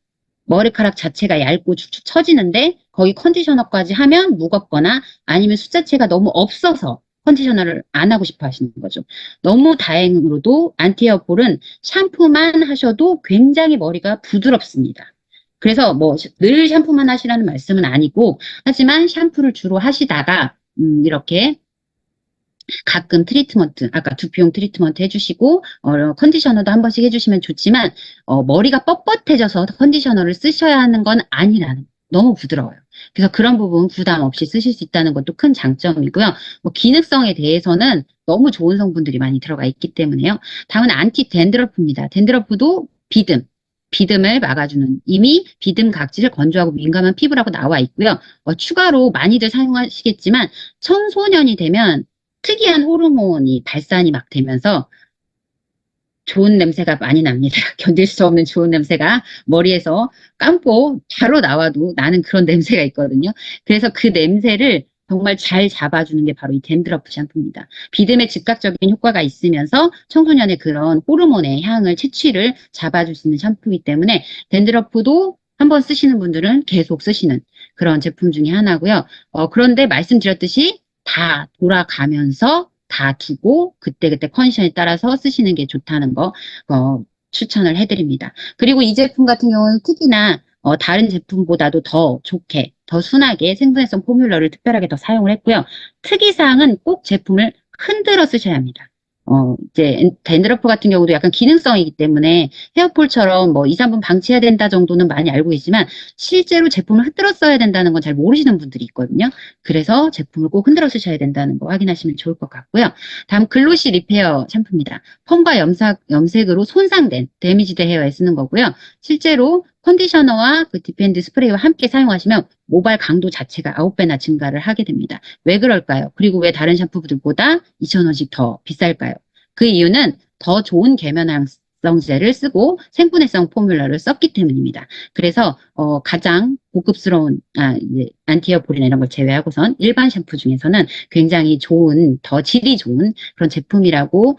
머리카락 자체가 얇고 축축 처지는데 거기 컨디셔너까지 하면 무겁거나 아니면 숱 자체가 너무 없어서 컨디셔너를 안 하고 싶어 하시는 거죠. 너무 다행으로도 안티헤어폴은 샴푸만 하셔도 굉장히 머리가 부드럽습니다. 그래서 뭐 늘 샴푸만 하시라는 말씀은 아니고 하지만 샴푸를 주로 하시다가 이렇게 가끔 트리트먼트, 아까 두피용 트리트먼트 해주시고, 컨디셔너도 한 번씩 해주시면 좋지만, 머리가 뻣뻣해져서 컨디셔너를 쓰셔야 하는 건 아니라는, 너무 부드러워요. 그래서 그런 부분 부담 없이 쓰실 수 있다는 것도 큰 장점이고요. 뭐, 기능성에 대해서는 너무 좋은 성분들이 많이 들어가 있기 때문에요. 다음은 안티 댄드러프입니다. 댄드러프도 비듬을 막아주는 이미 비듬 각질을 건조하고 민감한 피부라고 나와 있고요. 추가로 많이들 사용하시겠지만 청소년이 되면 특이한 호르몬이 발산이 막 되면서 좋은 냄새가 많이 납니다. 견딜 수 없는 좋은 냄새가 머리에서 감고 바로 나와도 나는 그런 냄새가 있거든요. 그래서 그 냄새를 정말 잘 잡아주는 게 바로 이 댄드러프 샴푸입니다. 비듬에 즉각적인 효과가 있으면서 청소년의 그런 호르몬의 향을 채취를 잡아줄 수 있는 샴푸이기 때문에 댄드러프도 한번 쓰시는 분들은 계속 쓰시는 그런 제품 중에 하나고요. 그런데 말씀드렸듯이 다 돌아가면서 다 두고 그때그때 컨디션에 따라서 쓰시는 게 좋다는 거 추천을 해드립니다. 그리고 이 제품 같은 경우는 특히나 다른 제품보다도 더 좋게, 더 순하게 생분해성 포뮬러를 특별하게 더 사용을 했고요. 특이사항은 꼭 제품을 흔들어 쓰셔야 합니다. 이제 댄드러프 같은 경우도 약간 기능성이기 때문에 헤어폴처럼 뭐 2, 3분 방치해야 된다 정도는 많이 알고 있지만 실제로 제품을 흔들어 써야 된다는 건 잘 모르시는 분들이 있거든요. 그래서 제품을 꼭 흔들어 쓰셔야 된다는 거 확인하시면 좋을 것 같고요. 다음 글로시 리페어 샴푸입니다. 펌과 염색으로 손상된 데미지드 헤어에 쓰는 거고요. 실제로 컨디셔너와 그 디펜드 스프레이와 함께 사용하시면 모발 강도 자체가 9배나 증가를 하게 됩니다. 왜 그럴까요? 그리고 왜 다른 샴푸들보다 2,000원씩 더 비쌀까요? 그 이유는 더 좋은 계면활성제를 쓰고 생분해성 포뮬러를 썼기 때문입니다. 그래서 가장 고급스러운 이제 안티헤어폴이나 이런 걸 제외하고선 일반 샴푸 중에서는 굉장히 좋은, 더 질이 좋은 그런 제품이라고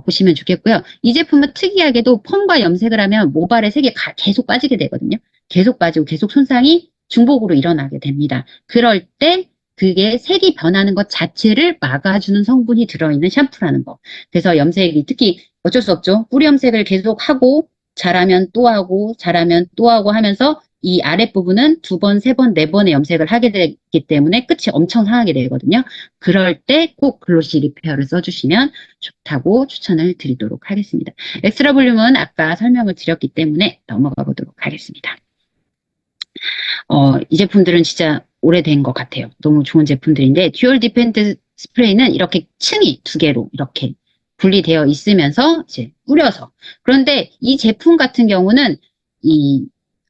보시면 좋겠고요. 이 제품은 특이하게도 펌과 염색을 하면 모발의 색이 계속 빠지게 되거든요. 계속 빠지고 계속 손상이 중복으로 일어나게 됩니다. 그럴 때 그게 색이 변하는 것 자체를 막아주는 성분이 들어있는 샴푸라는 거. 그래서 염색이 특히 어쩔 수 없죠. 뿌리 염색을 계속 하고 잘하면 또 하고 잘하면 또 하고 하면서 이 아랫부분은 2번, 3번, 4번의 염색을 하게 되기 때문에 끝이 엄청 상하게 되거든요. 그럴 때 꼭 글로시 리페어를 써주시면 좋다고 추천을 드리도록 하겠습니다. 엑스트라 볼륨은 아까 설명을 드렸기 때문에 넘어가 보도록 하겠습니다. 이 제품들은 진짜 오래된 것 같아요. 너무 좋은 제품들인데 듀얼 디펜드 스프레이는 이렇게 층이 2개로 이렇게 분리되어 있으면서 이제 뿌려서 그런데 이 제품 같은 경우는 이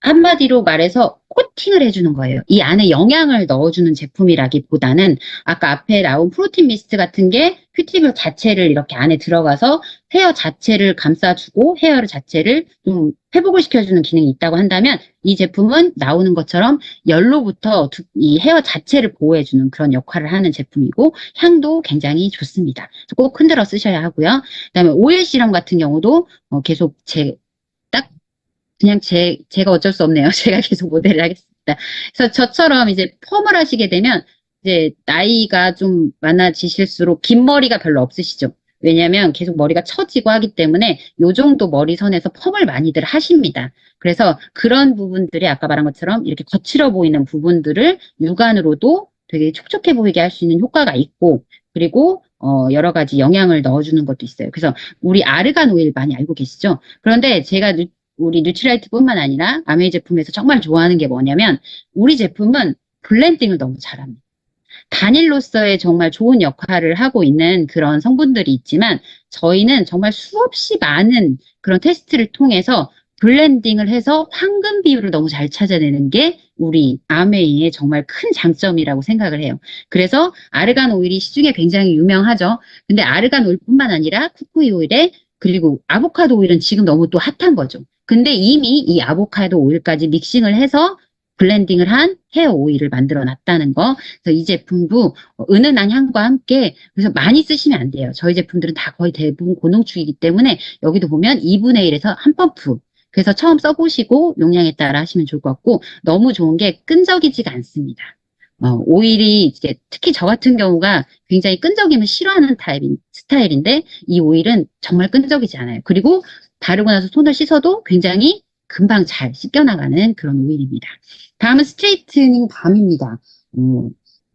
한마디로 말해서 코팅을 해주는 거예요. 이 안에 영양을 넣어주는 제품이라기보다는 아까 앞에 나온 프로틴 미스트 같은 게 큐티클 자체를 이렇게 안에 들어가서 헤어 자체를 감싸주고 헤어 자체를 좀 회복을 시켜주는 기능이 있다고 한다면 이 제품은 나오는 것처럼 열로부터 이 헤어 자체를 보호해주는 그런 역할을 하는 제품이고 향도 굉장히 좋습니다. 꼭 흔들어 쓰셔야 하고요. 그다음에 오일 시럼 같은 경우도 계속 딱 그냥 제가 어쩔 수 없네요. 제가 계속 모델을 하겠습니다. 그래서 저처럼 이제 펌을 하시게 되면 이제 나이가 좀 많아지실수록 긴 머리가 별로 없으시죠. 왜냐하면 계속 머리가 처지고 하기 때문에 요 정도 머리선에서 펌을 많이들 하십니다. 그래서 그런 부분들이 아까 말한 것처럼 이렇게 거칠어 보이는 부분들을 육안으로도 되게 촉촉해 보이게 할 수 있는 효과가 있고 그리고 여러 가지 영양을 넣어주는 것도 있어요. 그래서 우리 아르간 오일 많이 알고 계시죠? 그런데 제가 우리 뉴트라이트뿐만 아니라 아메이 제품에서 정말 좋아하는 게 뭐냐면 우리 제품은 블렌딩을 너무 잘합니다. 단일로서의 정말 좋은 역할을 하고 있는 그런 성분들이 있지만 저희는 정말 수없이 많은 그런 테스트를 통해서 블렌딩을 해서 황금 비율을 너무 잘 찾아내는 게 우리 아메이의 정말 큰 장점이라고 생각을 해요. 그래서 아르간 오일이 시중에 굉장히 유명하죠. 근데 아르간 오일뿐만 아니라 쿠쿠이 오일에 그리고 아보카도 오일은 지금 너무 또 핫한 거죠. 근데 이미 이 아보카도 오일까지 믹싱을 해서 블렌딩을 한 헤어 오일을 만들어 놨다는 거. 그래서 이 제품도 은은한 향과 함께 그래서 많이 쓰시면 안 돼요. 저희 제품들은 다 거의 대부분 고농축이기 때문에 여기도 보면 2분의 1에서 한 펌프. 그래서 처음 써보시고 용량에 따라 하시면 좋을 것 같고 너무 좋은 게 끈적이지가 않습니다. 오일이 이제 특히 저 같은 경우가 굉장히 끈적임을 싫어하는 스타일인데 이 오일은 정말 끈적이지 않아요. 그리고 바르고 나서 손을 씻어도 굉장히 금방 잘 씻겨나가는 그런 오일입니다. 다음은 스트레이트닝 밤입니다.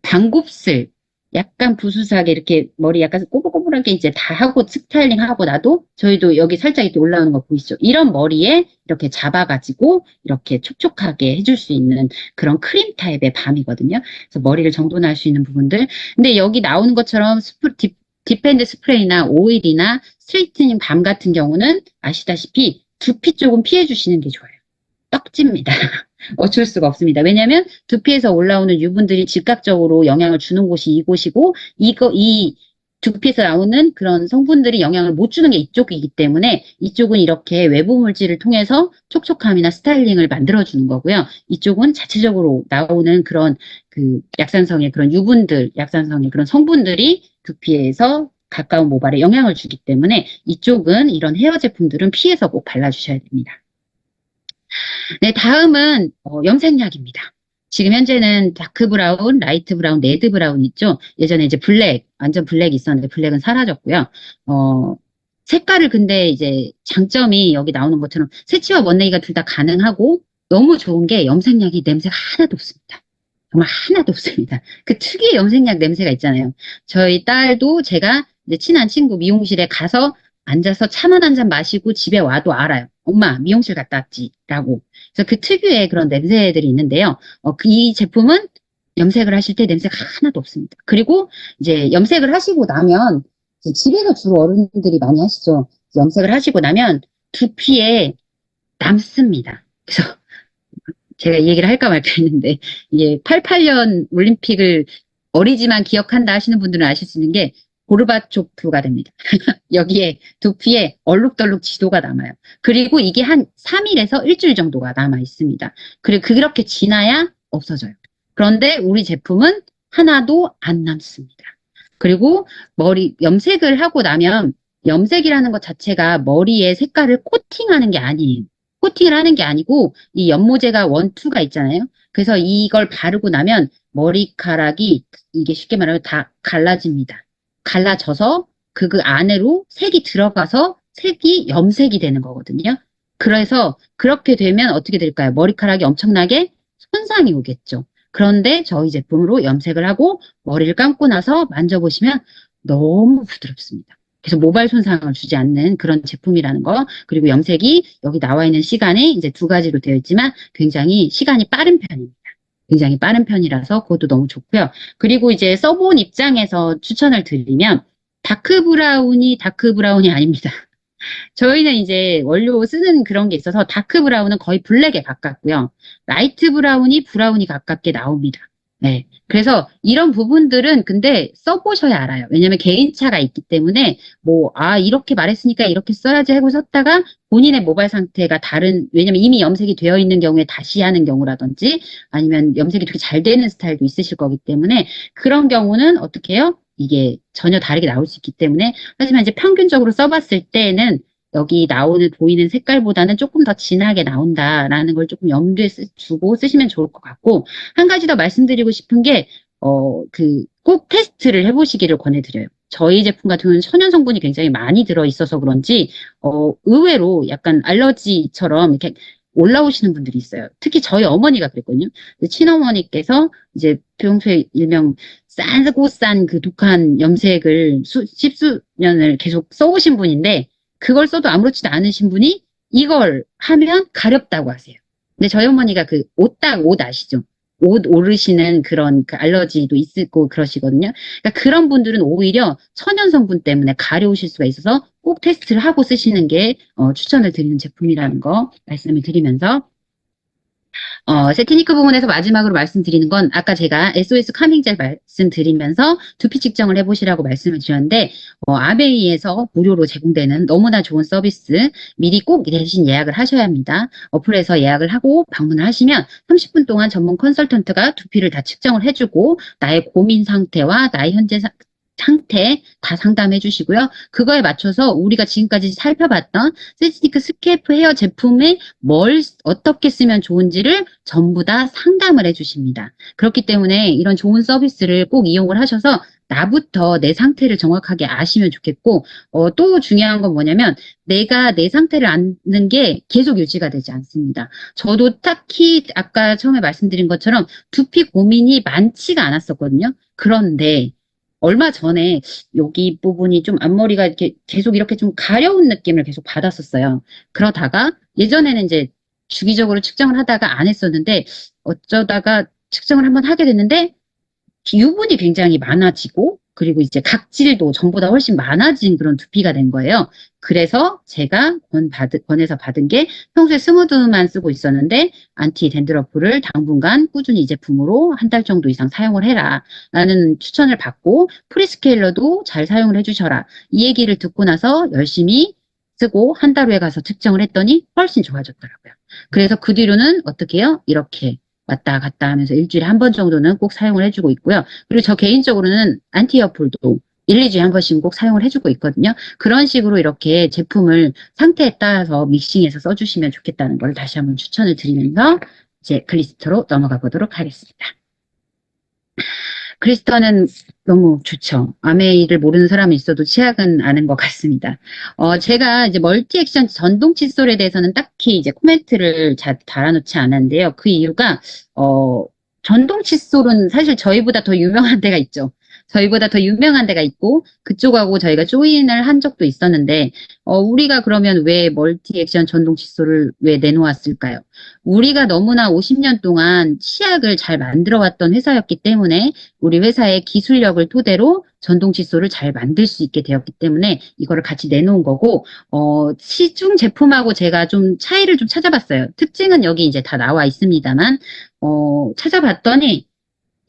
반곱슬, 약간 부수스하게 이렇게 머리 약간 꼬불꼬불하게 이제 다 하고 스타일링 하고 나도 저희도 여기 살짝 이렇게 올라오는 거 보이시죠? 이런 머리에 이렇게 잡아가지고 이렇게 촉촉하게 해줄 수 있는 그런 크림 타입의 밤이거든요. 그래서 머리를 정돈할 수 있는 부분들. 근데 여기 나오는 것처럼 딥핸드 스프레이나 오일이나 스트레이트닝 밤 같은 경우는 아시다시피 두피 쪽은 피해 주시는 게 좋아요. 떡집니다. 어쩔 수가 없습니다. 왜냐하면 두피에서 올라오는 유분들이 즉각적으로 영향을 주는 곳이 이곳이고 이 두피에서 나오는 그런 성분들이 영향을 못 주는 게 이쪽이기 때문에 이쪽은 이렇게 외부 물질을 통해서 촉촉함이나 스타일링을 만들어주는 거고요. 이쪽은 자체적으로 나오는 그런 그 약산성의 그런 유분들, 약산성의 그런 성분들이 두피에서 가까운 모발에 영향을 주기 때문에 이쪽은 이런 헤어 제품들은 피해서 꼭 발라주셔야 됩니다. 네, 다음은 염색약입니다. 지금 현재는 다크 브라운, 라이트 브라운, 레드 브라운 있죠? 예전에 이제 블랙, 완전 블랙이 있었는데 블랙은 사라졌고요. 색깔을 근데 이제 장점이 여기 나오는 것처럼 세치와 원레이가 둘 다 가능하고 너무 좋은 게 염색약이 냄새가 하나도 없습니다. 정말 하나도 없습니다. 그 특유의 염색약 냄새가 있잖아요. 저희 딸도 제가 이제 친한 친구 미용실에 가서 앉아서 차만 한 잔 마시고 집에 와도 알아요. 엄마, 미용실 갔다 왔지. 라고. 그래서 그 특유의 그런 냄새들이 있는데요. 이 제품은 염색을 하실 때 냄새가 하나도 없습니다. 그리고 이제 염색을 하시고 나면 이제 집에서 주로 어른들이 많이 하시죠. 염색을 하시고 나면 두피에 남습니다. 그래서 제가 이 얘기를 할까 말까 했는데 이게 88년 올림픽을 어리지만 기억한다 하시는 분들은 아실 수 있는 게 고르바초프가 됩니다. 여기에 두피에 얼룩덜룩 지도가 남아요. 그리고 이게 한 3일에서 일주일 정도가 남아 있습니다. 그리고 그렇게 지나야 없어져요. 그런데 우리 제품은 하나도 안 남습니다. 그리고 머리 염색을 하고 나면 염색이라는 것 자체가 머리의 색깔을 코팅하는 게 아니에요. 코팅을 하는 게 아니고 이 연모제가 원투가 있잖아요. 그래서 이걸 바르고 나면 머리카락이 이게 쉽게 말하면 다 갈라집니다. 갈라져서 그 안으로 색이 들어가서 색이 염색이 되는 거거든요. 그래서 그렇게 되면 어떻게 될까요? 머리카락이 엄청나게 손상이 오겠죠. 그런데 저희 제품으로 염색을 하고 머리를 감고 나서 만져보시면 너무 부드럽습니다. 그래서 모발 손상을 주지 않는 그런 제품이라는 거. 그리고 염색이 여기 나와 있는 시간이 이제 2가지로 되어 있지만 굉장히 시간이 빠른 편입니다. 굉장히 빠른 편이라서 그것도 너무 좋고요. 그리고 이제 써본 입장에서 추천을 드리면 다크 브라운이 아닙니다. 저희는 이제 원료 쓰는 그런 게 있어서 다크 브라운은 거의 블랙에 가깝고요. 라이트 브라운이 브라운이 가깝게 나옵니다. 네. 그래서 이런 부분들은 근데 써보셔야 알아요. 왜냐면 개인차가 있기 때문에 뭐, 아, 이렇게 말했으니까 이렇게 써야지 하고 썼다가 본인의 모발 상태가 다른, 왜냐면 이미 염색이 되어 있는 경우에 다시 하는 경우라든지 아니면 염색이 되게 잘 되는 스타일도 있으실 거기 때문에 그런 경우는 어떻게 해요? 이게 전혀 다르게 나올 수 있기 때문에 하지만 이제 평균적으로 써봤을 때는 여기 나오는 보이는 색깔보다는 조금 더 진하게 나온다라는 걸 조금 염두에 두고 쓰시면 좋을 것 같고 한 가지 더 말씀드리고 싶은 게 꼭 테스트를 해보시기를 권해드려요. 저희 제품 같은 경우는 천연 성분이 굉장히 많이 들어 있어서 그런지 의외로 약간 알러지처럼 이렇게 올라오시는 분들이 있어요. 특히 저희 어머니가 그랬거든요. 친어머니께서 이제 평소에 일명 싸고 싼 그 독한 염색을 십수년을 계속 써오신 분인데 그걸 써도 아무렇지도 않으신 분이 이걸 하면 가렵다고 하세요. 근데 저희 어머니가 그 옷 아시죠? 옷 오르시는 그런 그 알러지도 있고 그러시거든요. 그러니까 그런 분들은 오히려 천연 성분 때문에 가려우실 수가 있어서 꼭 테스트를 하고 쓰시는 게 추천을 드리는 제품이라는 거 말씀을 드리면서 세티니크 부분에서 마지막으로 말씀드리는 건 아까 제가 SOS 카밍젤 말씀드리면서 두피 측정을 해보시라고 말씀을 드렸는데 아메이에서 무료로 제공되는 너무나 좋은 서비스 미리 꼭 대신 예약을 하셔야 합니다. 어플에서 예약을 하고 방문을 하시면 30분 동안 전문 컨설턴트가 두피를 다 측정을 해주고 나의 고민 상태와 나의 현재 상태 다 상담해 주시고요. 그거에 맞춰서 우리가 지금까지 살펴봤던 세티니크 스케프 헤어 제품에 뭘 어떻게 쓰면 좋은지를 전부 다 상담을 해 주십니다. 그렇기 때문에 이런 좋은 서비스를 꼭 이용을 하셔서 나부터 내 상태를 정확하게 아시면 좋겠고 또 중요한 건 뭐냐면 내가 내 상태를 아는 게 계속 유지가 되지 않습니다. 저도 딱히 아까 처음에 말씀드린 것처럼 두피 고민이 많지가 않았었거든요. 그런데 얼마 전에 여기 부분이 좀 앞머리가 이렇게 계속 이렇게 좀 가려운 느낌을 계속 받았었어요. 그러다가 예전에는 이제 주기적으로 측정을 하다가 안 했었는데 어쩌다가 측정을 한번 하게 됐는데 유분이 굉장히 많아지고 그리고 이제 각질도 전보다 훨씬 많아진 그런 두피가 된 거예요. 그래서 제가 권해서 받은 게 평소에 스무드만 쓰고 있었는데 안티 댄드러프를 당분간 꾸준히 이 제품으로 한 달 정도 이상 사용을 해라 라는 추천을 받고 프리스케일러도 잘 사용을 해주셔라 이 얘기를 듣고 나서 열심히 쓰고 한 달 후에 가서 측정을 했더니 훨씬 좋아졌더라고요. 그래서 그 뒤로는 어떻게 해요? 이렇게 왔다 갔다 하면서 일주일에 한 번 정도는 꼭 사용을 해주고 있고요. 그리고 저 개인적으로는 안티어풀도 1, 2주에 한 번씩 꼭 사용을 해주고 있거든요. 그런 식으로 이렇게 제품을 상태에 따라서 믹싱해서 써주시면 좋겠다는 걸 다시 한번 추천을 드리면서 이제 글리스터로 넘어가 보도록 하겠습니다. 글리스터는 너무 좋죠. 아메이를 모르는 사람이 있어도 치약은 아는 것 같습니다. 제가 이제 멀티 액션 전동 칫솔에 대해서는 딱히 이제 코멘트를 잘 달아놓지 않았는데요. 그 이유가, 전동 칫솔은 사실 저희보다 더 유명한 데가 있죠. 저희보다 더 유명한 데가 있고, 그쪽하고 저희가 조인을 한 적도 있었는데, 우리가 그러면 왜 멀티 액션 전동 칫솔을 왜 내놓았을까요? 우리가 너무나 50년 동안 치약을 잘 만들어 왔던 회사였기 때문에 우리 회사의 기술력을 토대로 전동 칫솔을 잘 만들 수 있게 되었기 때문에 이거를 같이 내놓은 거고, 시중 제품하고 제가 좀 차이를 좀 찾아봤어요. 특징은 여기 이제 다 나와 있습니다만, 찾아봤더니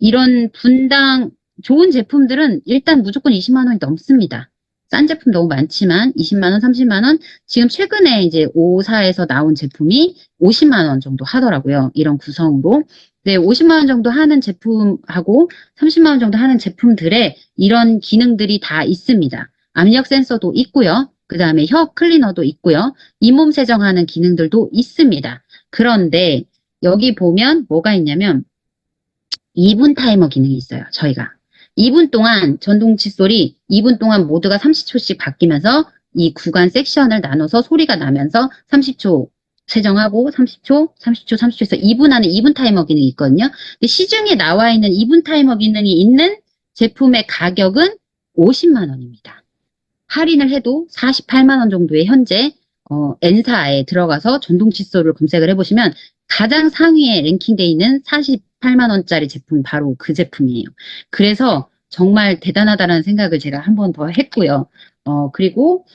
이런 분당 좋은 제품들은 일단 무조건 20만 원이 넘습니다. 싼 제품 너무 많지만 20만 원, 30만 원, 지금 최근에 이제 오사에서 나온 제품이 50만 원 정도 하더라고요. 이런 구성으로. 네, 50만 원 정도 하는 제품하고 30만 원 정도 하는 제품들에 이런 기능들이 다 있습니다. 압력 센서도 있고요. 그 다음에 혀 클리너도 있고요. 잇몸 세정하는 기능들도 있습니다. 그런데 여기 보면 뭐가 있냐면 2분 타이머 기능이 있어요. 저희가. 2분 동안 전동 칫솔이 2분 동안 모두가 30초씩 바뀌면서 이 구간 섹션을 나눠서 소리가 나면서 30초 세정하고 30초, 30초, 30초에서 2분 안에 2분 타이머 기능이 있거든요. 근데 시중에 나와 있는 2분 타이머 기능이 있는 제품의 가격은 50만 원입니다. 할인을 해도 48만 원 정도의 현재 N사에 들어가서 전동 칫솔을 검색을 해보시면 가장 상위에 랭킹되어 있는 48만 원짜리 제품이 바로 그 제품이에요. 그래서 정말 대단하다는 생각을 제가 한 번 더 했고요. 그리고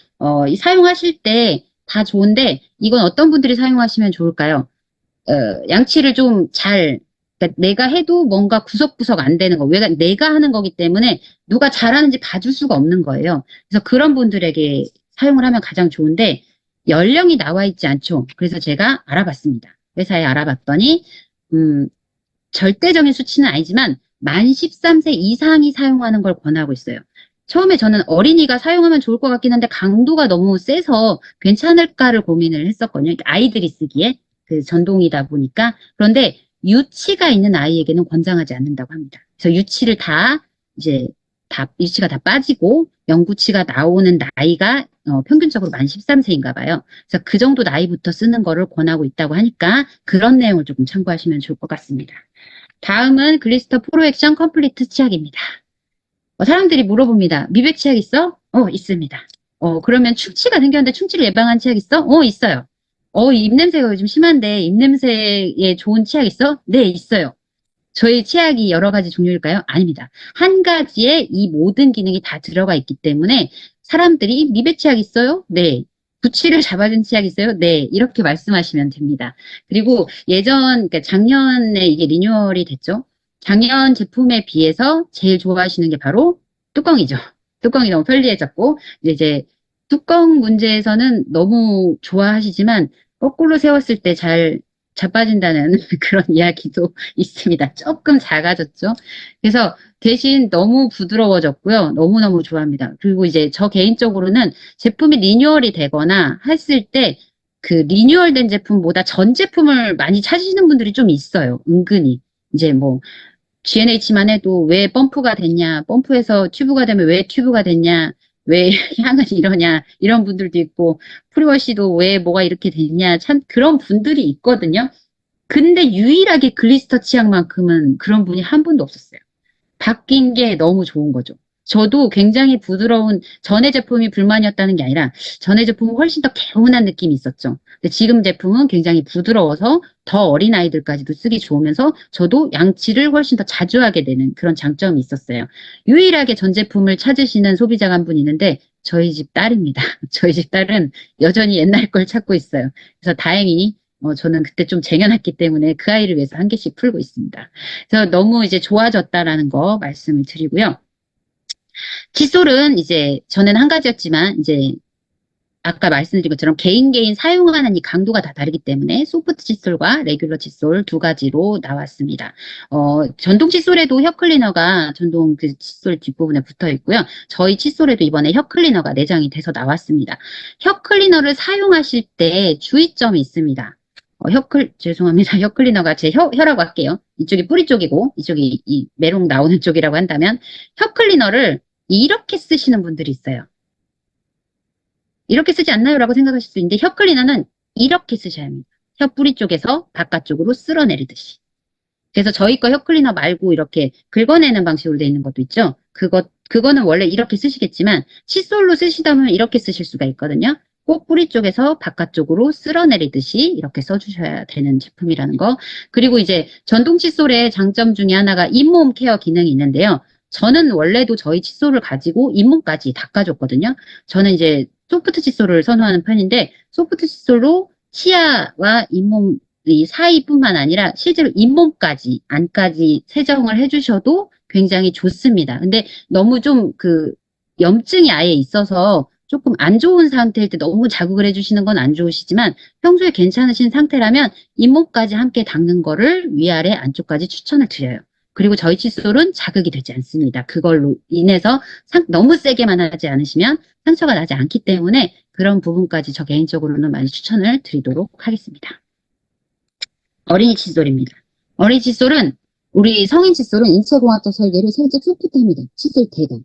이 사용하실 때 다 좋은데 이건 어떤 분들이 사용하시면 좋을까요? 양치를 좀 그러니까 내가 해도 뭔가 구석구석 안 되는 거. 왜 내가 하는 거기 때문에 누가 잘하는지 봐줄 수가 없는 거예요. 그래서 그런 분들에게 사용을 하면 가장 좋은데 연령이 나와 있지 않죠. 그래서 제가 알아봤습니다. 회사에 알아봤더니 절대적인 수치는 아니지만 만 13세 이상이 사용하는 걸 권하고 있어요. 처음에 저는 어린이가 사용하면 좋을 것 같긴 한데 강도가 너무 세서 괜찮을까를 고민을 했었거든요. 아이들이 쓰기에 그 전동이다 보니까. 그런데 유치가 있는 아이에게는 권장하지 않는다고 합니다. 그래서 유치가 다 빠지고 영구치가 나오는 나이가 평균적으로 만 13세인가 봐요. 그래서 그 정도 나이부터 쓰는 거를 권하고 있다고 하니까 그런 내용을 조금 참고하시면 좋을 것 같습니다. 다음은 글리스터 프로 액션 컴플리트 치약입니다. 사람들이 물어봅니다. 미백 치약 있어? 있습니다. 그러면 충치가 생겼는데 충치를 예방한 치약 있어? 있어요. 입냄새가 요즘 심한데 입냄새에 좋은 치약 있어? 네, 있어요. 저희 치약이 여러 가지 종류일까요? 아닙니다. 한 가지에 이 모든 기능이 다 들어가 있기 때문에 사람들이 미백 치약 있어요? 네. 구취를 잡아준 치약 있어요? 네. 이렇게 말씀하시면 됩니다. 그리고 그러니까 작년에 이게 리뉴얼이 됐죠. 작년 제품에 비해서 제일 좋아하시는 게 바로 뚜껑이죠. 뚜껑이 너무 편리해졌고, 이제 뚜껑 문제에서는 너무 좋아하시지만, 거꾸로 세웠을 때 잘 자빠진다는 그런 이야기도 있습니다. 조금 작아졌죠. 그래서 대신 너무 부드러워졌고요. 너무너무 좋아합니다. 그리고 이제 저 개인적으로는 제품이 리뉴얼이 되거나 했을 때 그 리뉴얼된 제품보다 전 제품을 많이 찾으시는 분들이 좀 있어요. 은근히. 이제 뭐 G&H만 해도 왜 펌프가 됐냐, 펌프에서 튜브가 되면 왜 튜브가 됐냐, 왜 향은 이러냐, 이런 분들도 있고, 프리워시도 왜 뭐가 이렇게 됐냐, 참 그런 분들이 있거든요. 근데 유일하게 글리스터 치약만큼은 그런 분이 한 분도 없었어요. 바뀐 게 너무 좋은 거죠. 저도 굉장히 부드러운 전에 제품이 불만이었다는 게 아니라 전에 제품은 훨씬 더 개운한 느낌이 있었죠. 근데 지금 제품은 굉장히 부드러워서 더 어린 아이들까지도 쓰기 좋으면서 저도 양치를 훨씬 더 자주 하게 되는 그런 장점이 있었어요. 유일하게 전 제품을 찾으시는 소비자가 한 분 있는데 저희 집 딸입니다. 저희 집 딸은 여전히 옛날 걸 찾고 있어요. 그래서 다행히 저는 그때 좀 쟁여놨기 때문에 그 아이를 위해서 한 개씩 풀고 있습니다. 그래서 너무 이제 좋아졌다라는 거 말씀을 드리고요. 칫솔은 이제 전에는 한 가지였지만 이제 아까 말씀드린 것처럼 개인 사용하는 이 강도가 다 다르기 때문에 소프트 칫솔과 레귤러 칫솔 두 가지로 나왔습니다. 전동 칫솔에도 혀 클리너가 전동 그 칫솔 뒷부분에 붙어 있고요. 저희 칫솔에도 이번에 혀 클리너가 내장이 돼서 나왔습니다. 혀 클리너를 사용하실 때 주의점이 있습니다. 죄송합니다. 혀 클리너가 제 혀라고 할게요. 이쪽이 뿌리 쪽이고 이쪽이 이 메롱 나오는 쪽이라고 한다면 혀 클리너를 이렇게 쓰시는 분들이 있어요. 이렇게 쓰지 않나요? 라고 생각하실 수 있는데 혀 클리너는 이렇게 쓰셔야 합니다. 혀 뿌리 쪽에서 바깥쪽으로 쓸어내리듯이. 그래서 저희 거 혀 클리너 말고 이렇게 긁어내는 방식으로 되어 있는 것도 있죠. 그거는 원래 이렇게 쓰시겠지만 칫솔로 쓰시다면 이렇게 쓰실 수가 있거든요. 꼭 뿌리 쪽에서 바깥쪽으로 쓸어내리듯이 이렇게 써주셔야 되는 제품이라는 거. 그리고 이제 전동 칫솔의 장점 중에 하나가 잇몸 케어 기능이 있는데요. 저는 원래도 저희 칫솔을 가지고 잇몸까지 닦아줬거든요. 저는 이제 소프트 칫솔을 선호하는 편인데 소프트 칫솔로 치아와 잇몸 이 사이뿐만 아니라 실제로 잇몸까지 안까지 세정을 해주셔도 굉장히 좋습니다. 근데 너무 좀 염증이 아예 있어서 조금 안 좋은 상태일 때 너무 자극을 해주시는 건 안 좋으시지만 평소에 괜찮으신 상태라면 잇몸까지 함께 닦는 거를 위아래 안쪽까지 추천을 드려요. 그리고 저희 칫솔은 자극이 되지 않습니다. 그걸로 인해서 너무 세게만 하지 않으시면 상처가 나지 않기 때문에 그런 부분까지 저 개인적으로는 많이 추천을 드리도록 하겠습니다. 어린이 칫솔입니다. 어린이 칫솔은 우리 성인 칫솔은 인체공학적 설계를 살짝 소프트합니다. 칫솔 대가.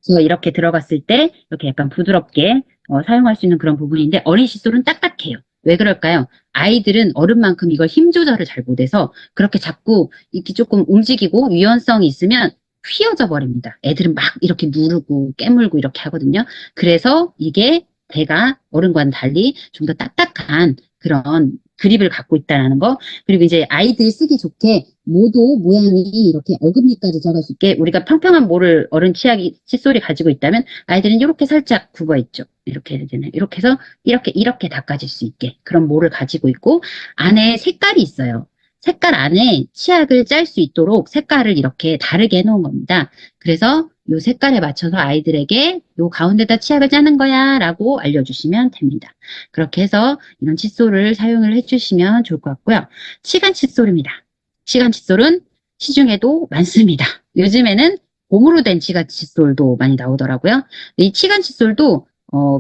그래서 이렇게 들어갔을 때 이렇게 약간 부드럽게 사용할 수 있는 그런 부분인데 어린이 칫솔은 딱딱해요. 왜 그럴까요? 아이들은 어른만큼 이걸 힘 조절을 잘 못해서 그렇게 자꾸 이렇게 조금 움직이고 유연성이 있으면 휘어져 버립니다. 애들은 막 이렇게 누르고 깨물고 이렇게 하거든요. 그래서 이게 대가 어른과는 달리 좀 더 딱딱한 그런 그립을 갖고 있다라는 거. 그리고 이제 아이들이 쓰기 좋게 모도 모양이 이렇게 어금니까지 잡을 수 있게 우리가 평평한 모를 어른 치약이 칫솔이 가지고 있다면 아이들은 이렇게 살짝 굽어 있죠. 이렇게 해야 되나요? 이렇게 해서 이렇게 닦아질 수 있게 그런 모를 가지고 있고 안에 색깔이 있어요. 색깔 안에 치약을 짤 수 있도록 색깔을 이렇게 다르게 해놓은 겁니다. 그래서 요 색깔에 맞춰서 아이들에게 요 가운데다 치약을 짜는 거야 라고 알려주시면 됩니다. 그렇게 해서 이런 칫솔을 사용을 해주시면 좋을 것 같고요. 치간 칫솔입니다. 치간 칫솔은 시중에도 많습니다. 요즘에는 곰으로 된 치간 칫솔도 많이 나오더라고요. 이 치간 칫솔도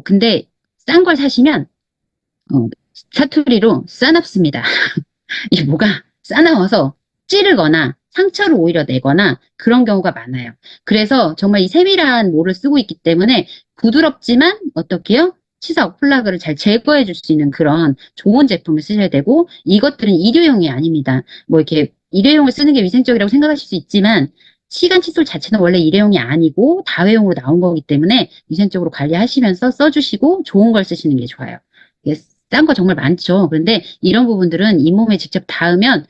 근데 싼 걸 사시면 사투리로 싸납습니다. 이 뭐가 싸나워서 찌르거나 상처를 오히려 내거나 그런 경우가 많아요. 그래서 정말 이 세밀한 모를 쓰고 있기 때문에 부드럽지만 어떻게요? 치석, 플라그를 잘 제거해 줄 수 있는 그런 좋은 제품을 쓰셔야 되고 이것들은 일회용이 아닙니다. 뭐 이렇게 일회용을 쓰는 게 위생적이라고 생각하실 수 있지만 치간 칫솔 자체는 원래 일회용이 아니고 다회용으로 나온 거기 때문에 위생적으로 관리하시면서 써주시고 좋은 걸 쓰시는 게 좋아요. 싼 거 정말 많죠. 그런데 이런 부분들은 잇몸에 직접 닿으면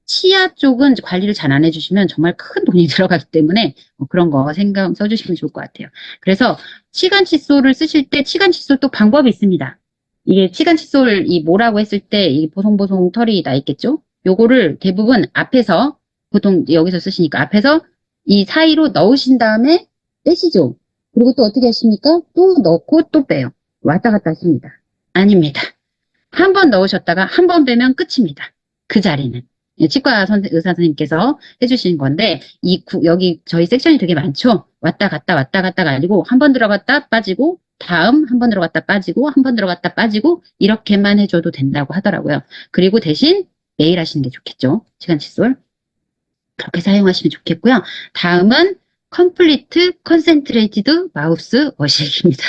치아 쪽은 관리를 잘 안 해주시면 정말 큰 돈이 들어가기 때문에 그런 거 생각 써주시면 좋을 것 같아요. 그래서 치간 칫솔을 쓰실 때 치간 칫솔 또 방법이 있습니다. 이게 치간 칫솔 이 뭐라고 했을 때 이 보송보송 털이 나 있겠죠? 요거를 대부분 앞에서 보통 여기서 쓰시니까 앞에서 이 사이로 넣으신 다음에 빼시죠. 그리고 또 어떻게 하십니까? 또 넣고 또 빼요. 왔다 갔다 하십니다. 아닙니다. 한 번 넣으셨다가 한 번 빼면 끝입니다. 그 자리는. 치과 의사 선생님께서 해주신 건데, 여기 저희 섹션이 되게 많죠? 왔다 갔다가 아니고, 한 번 들어갔다 빠지고, 다음 한 번 들어갔다 빠지고, 한 번 들어갔다 빠지고, 이렇게만 해줘도 된다고 하더라고요. 그리고 대신 매일 하시는 게 좋겠죠? 치간 칫솔. 그렇게 사용하시면 좋겠고요. 다음은 컴플리트 컨센트레이티드 마우스 워시액입니다.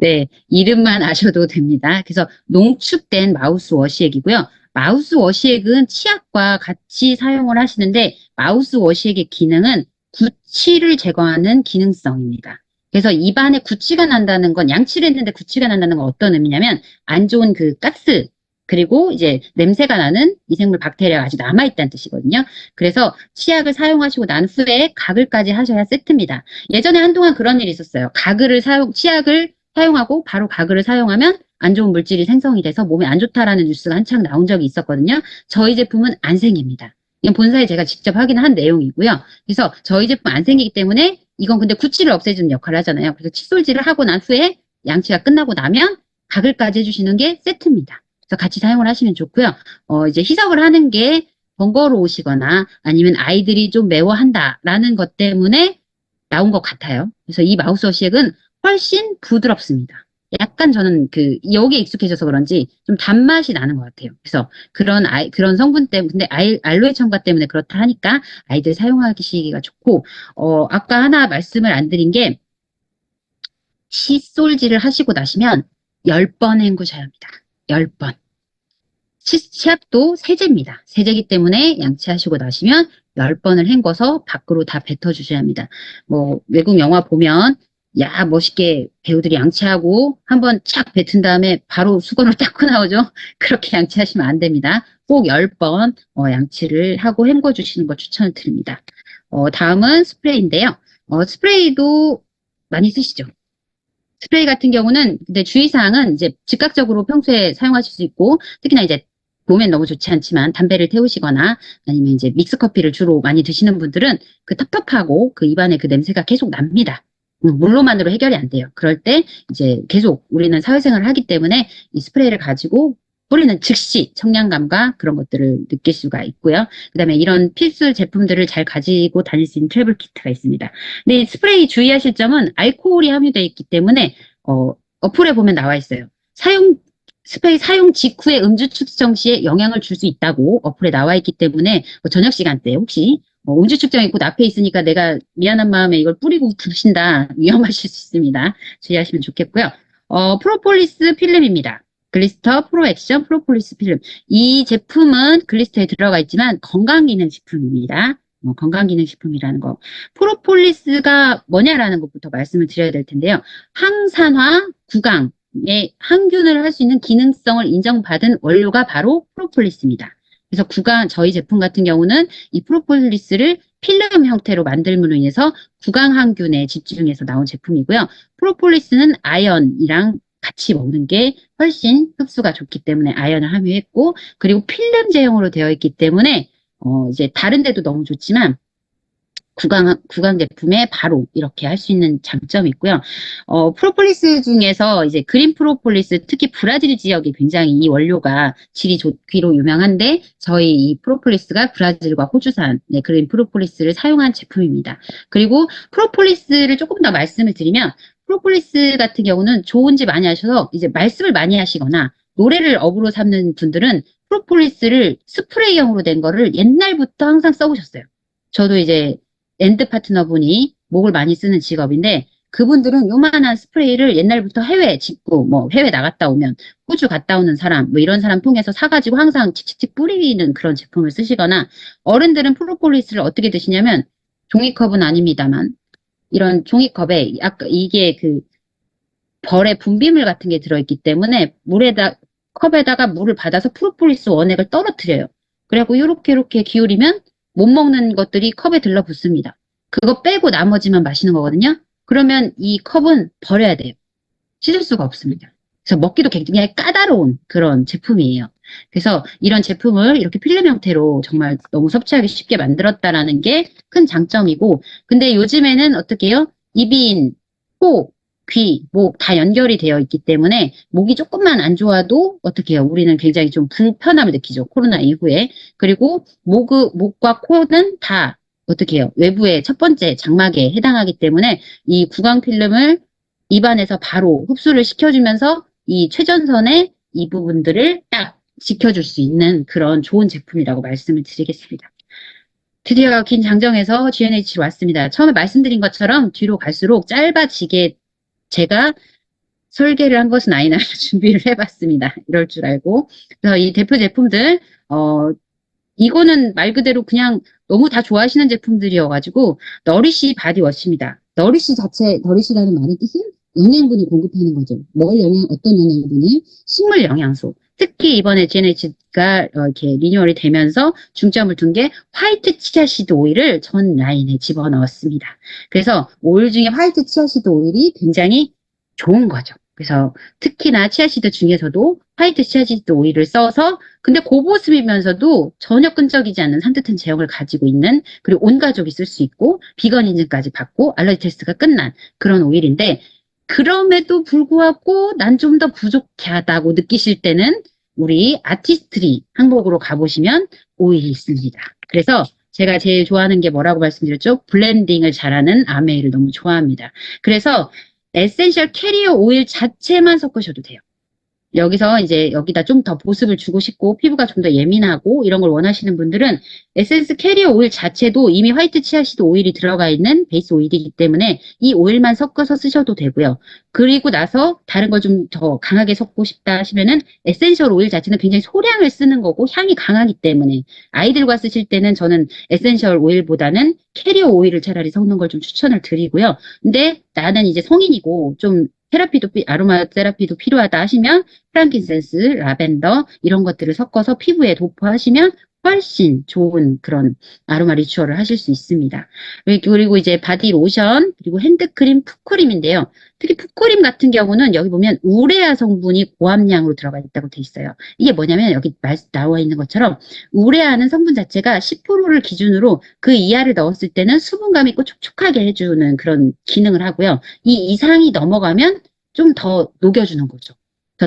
네, 이름만 아셔도 됩니다. 그래서 농축된 마우스 워시액이고요. 마우스 워시액은 치약과 같이 사용을 하시는데 마우스 워시액의 기능은 구취를 제거하는 기능성입니다. 그래서 입안에 구취가 난다는 건 양치를 했는데 구취가 난다는 건 어떤 의미냐면 안 좋은 그 가스 그리고 이제 냄새가 나는 미생물 박테리아가 아직 남아있다는 뜻이거든요. 그래서 치약을 사용하시고 난 후에 가글까지 하셔야 세트입니다. 예전에 한동안 그런 일이 있었어요. 치약을 사용하고 바로 가글을 사용하면 안 좋은 물질이 생성이 돼서 몸에 안 좋다라는 뉴스가 한창 나온 적이 있었거든요. 저희 제품은 안 생깁니다. 이건 본사에 제가 직접 확인한 내용이고요. 그래서 저희 제품 안 생기기 때문에 이건 근데 구취를 없애주는 역할을 하잖아요. 그래서 칫솔질을 하고 난 후에 양치가 끝나고 나면 가글까지 해주시는 게 세트입니다. 그래서 같이 사용을 하시면 좋고요. 이제 희석을 하는 게 번거로우시거나 아니면 아이들이 좀 매워한다라는 것 때문에 나온 것 같아요. 그래서 이 마우스 워시액은 훨씬 부드럽습니다. 약간 저는 여기에 익숙해져서 그런지 좀 단맛이 나는 것 같아요. 그래서 그런 성분 때문에, 근데 알로에 첨가 때문에 그렇다 하니까 아이들 사용하기가 좋고, 아까 하나 말씀을 안 드린 게, 칫솔질을 하시고 나시면 10번 헹구셔야 합니다. 10번. 치약도 세제입니다. 세제기 때문에 양치하시고 나시면 10번을 헹궈서 밖으로 다 뱉어주셔야 합니다. 뭐, 외국 영화 보면, 야, 멋있게 배우들이 양치하고 한번 착 뱉은 다음에 바로 수건을 닦고 나오죠. 그렇게 양치하시면 안 됩니다. 꼭 10번 양치를 하고 헹궈주시는 거 추천을 드립니다. 다음은 스프레이인데요. 스프레이도 많이 쓰시죠. 스프레이 같은 경우는 근데 주의사항은 이제 즉각적으로 평소에 사용하실 수 있고 특히나 이제 몸엔 너무 좋지 않지만 담배를 태우시거나 아니면 이제 믹스커피를 주로 많이 드시는 분들은 그 텁텁하고 그 입안에 그 냄새가 계속 납니다. 물로만으로 해결이 안 돼요. 그럴 때 이제 계속 우리는 사회생활을 하기 때문에 이 스프레이를 가지고 뿌리는 즉시 청량감과 그런 것들을 느낄 수가 있고요. 그다음에 이런 필수 제품들을 잘 가지고 다닐 수 있는 트래블 키트가 있습니다. 근데 이 스프레이 주의하실 점은 알코올이 함유되어 있기 때문에 어플에 보면 나와 있어요. 스프레이 사용 직후에 음주 측정 시에 영향을 줄 수 있다고 어플에 나와 있기 때문에 저녁 시간대에 혹시 음주 측정이 곧 앞에 있으니까 내가 미안한 마음에 이걸 뿌리고 드신다 위험하실 수 있습니다. 주의하시면 좋겠고요. 프로폴리스 필름입니다. 글리스터 프로액션 프로폴리스 필름. 이 제품은 글리스터에 들어가 있지만 건강기능식품입니다. 건강기능식품이라는 거. 프로폴리스가 뭐냐라는 것부터 말씀을 드려야 될 텐데요. 항산화, 구강, 항균을 할 수 있는 기능성을 인정받은 원료가 바로 프로폴리스입니다. 그래서 저희 제품 같은 경우는 이 프로폴리스를 필름 형태로 만들므로 인해서 구강 항균에 집중해서 나온 제품이고요. 프로폴리스는 아연이랑 같이 먹는 게 훨씬 흡수가 좋기 때문에 아연을 함유했고, 그리고 필름 제형으로 되어 있기 때문에 이제 다른 데도 너무 좋지만 구강 제품에 바로 이렇게 할 수 있는 장점이 있고요. 프로폴리스 중에서 이제 그린 프로폴리스, 특히 브라질 지역이 굉장히 이 원료가 질이 좋기로 유명한데, 저희 이 프로폴리스가 브라질과 호주산 그린 프로폴리스를 사용한 제품입니다. 그리고 프로폴리스를 조금 더 말씀을 드리면, 프로폴리스 같은 경우는 좋은지 많이 하셔서 이제 말씀을 많이 하시거나 노래를 업으로 삼는 분들은 프로폴리스를 스프레이형으로 된 거를 옛날부터 항상 써오셨어요. 저도 이제 엔드 파트너분이 목을 많이 쓰는 직업인데, 그분들은 요만한 스프레이를 옛날부터 해외 직구, 뭐 해외 나갔다 오면 호주 갔다 오는 사람, 뭐 이런 사람 통해서 사가지고 항상 칙칙칙 뿌리는 그런 제품을 쓰시거나, 어른들은 프로폴리스를 어떻게 드시냐면, 종이컵은 아닙니다만 이런 종이컵에 이게 그 벌의 분비물 같은 게 들어있기 때문에 컵에다가 물을 받아서 프로폴리스 원액을 떨어뜨려요. 그래갖고 이렇게 기울이면 못 먹는 것들이 컵에 들러붙습니다. 그거 빼고 나머지만 마시는 거거든요. 그러면 이 컵은 버려야 돼요. 씻을 수가 없습니다. 그래서 먹기도 굉장히 까다로운 그런 제품이에요. 그래서 이런 제품을 이렇게 필름 형태로 정말 너무 섭취하기 쉽게 만들었다라는 게 큰 장점이고, 근데 요즘에는 어떻게 해요? 입인, 코, 귀, 목 다 연결이 되어 있기 때문에 목이 조금만 안 좋아도 어떻게 해요? 우리는 굉장히 좀 불편함을 느끼죠. 코로나 이후에. 그리고 목과 코는 다 어떻게 해요? 외부의 첫 번째 장막에 해당하기 때문에 이 구강 필름을 입안에서 바로 흡수를 시켜주면서 이 최전선의 이 부분들을 딱 지켜줄 수 있는 그런 좋은 제품이라고 말씀을 드리겠습니다. 드디어 긴 장정에서 G&H로 왔습니다. 처음에 말씀드린 것처럼 뒤로 갈수록 짧아지게 제가 설계를 한 것은 아니나 준비를 해봤습니다. 이럴 줄 알고. 그래서 이 대표 제품들, 이거는 말 그대로 그냥 너무 다 좋아하시는 제품들이어가지고, 너리시 바디워시입니다. 너리시라는 말의 뜻은 영양분을 공급하는 거죠. 어떤 영양분을? 식물 영양소. 특히 이번에 G&H가 이렇게 리뉴얼이 되면서 중점을 둔 게 화이트 치아시드 오일을 전 라인에 집어넣었습니다. 그래서 오일 중에 화이트 치아시드 오일이 굉장히 좋은 거죠. 그래서 특히나 치아시드 중에서도 화이트 치아시드 오일을 써서, 근데 고보습이면서도 전혀 끈적이지 않는 산뜻한 제형을 가지고 있는, 그리고 온 가족이 쓸 수 있고 비건 인증까지 받고 알러지 테스트가 끝난 그런 오일인데, 그럼에도 불구하고 난 좀 더 부족하다고 느끼실 때는 우리 아티스트리 항목으로 가보시면 오일이 있습니다. 그래서 제가 제일 좋아하는 게 뭐라고 말씀드렸죠? 블렌딩을 잘하는 아메이를 너무 좋아합니다. 그래서 에센셜 캐리어 오일 자체만 섞으셔도 돼요. 여기서 이제 여기다 좀 더 보습을 주고 싶고 피부가 좀 더 예민하고 이런 걸 원하시는 분들은 에센스 캐리어 오일 자체도 이미 화이트 치아시드 오일이 들어가 있는 베이스 오일이기 때문에 이 오일만 섞어서 쓰셔도 되고요. 그리고 나서 다른 걸 좀 더 강하게 섞고 싶다 하시면은 에센셜 오일 자체는 굉장히 소량을 쓰는 거고 향이 강하기 때문에 아이들과 쓰실 때는 저는 에센셜 오일보다는 캐리어 오일을 차라리 섞는 걸 좀 추천을 드리고요. 근데 나는 이제 성인이고 좀 아로마 테라피도 필요하다 하시면 프랑킨센스, 라벤더 이런 것들을 섞어서 피부에 도포하시면 훨씬 좋은 그런 아로마 리추얼을 하실 수 있습니다. 그리고 이제 바디 로션, 그리고 핸드크림, 풋크림인데요. 특히 풋크림 같은 경우는 여기 보면 우레아 성분이 고함량으로 들어가 있다고 돼 있어요. 이게 뭐냐면 여기 나와 있는 것처럼 우레아는 성분 자체가 10%를 기준으로 그 이하를 넣었을 때는 수분감 있고 촉촉하게 해주는 그런 기능을 하고요. 이 이상이 넘어가면 좀 더 녹여주는 거죠.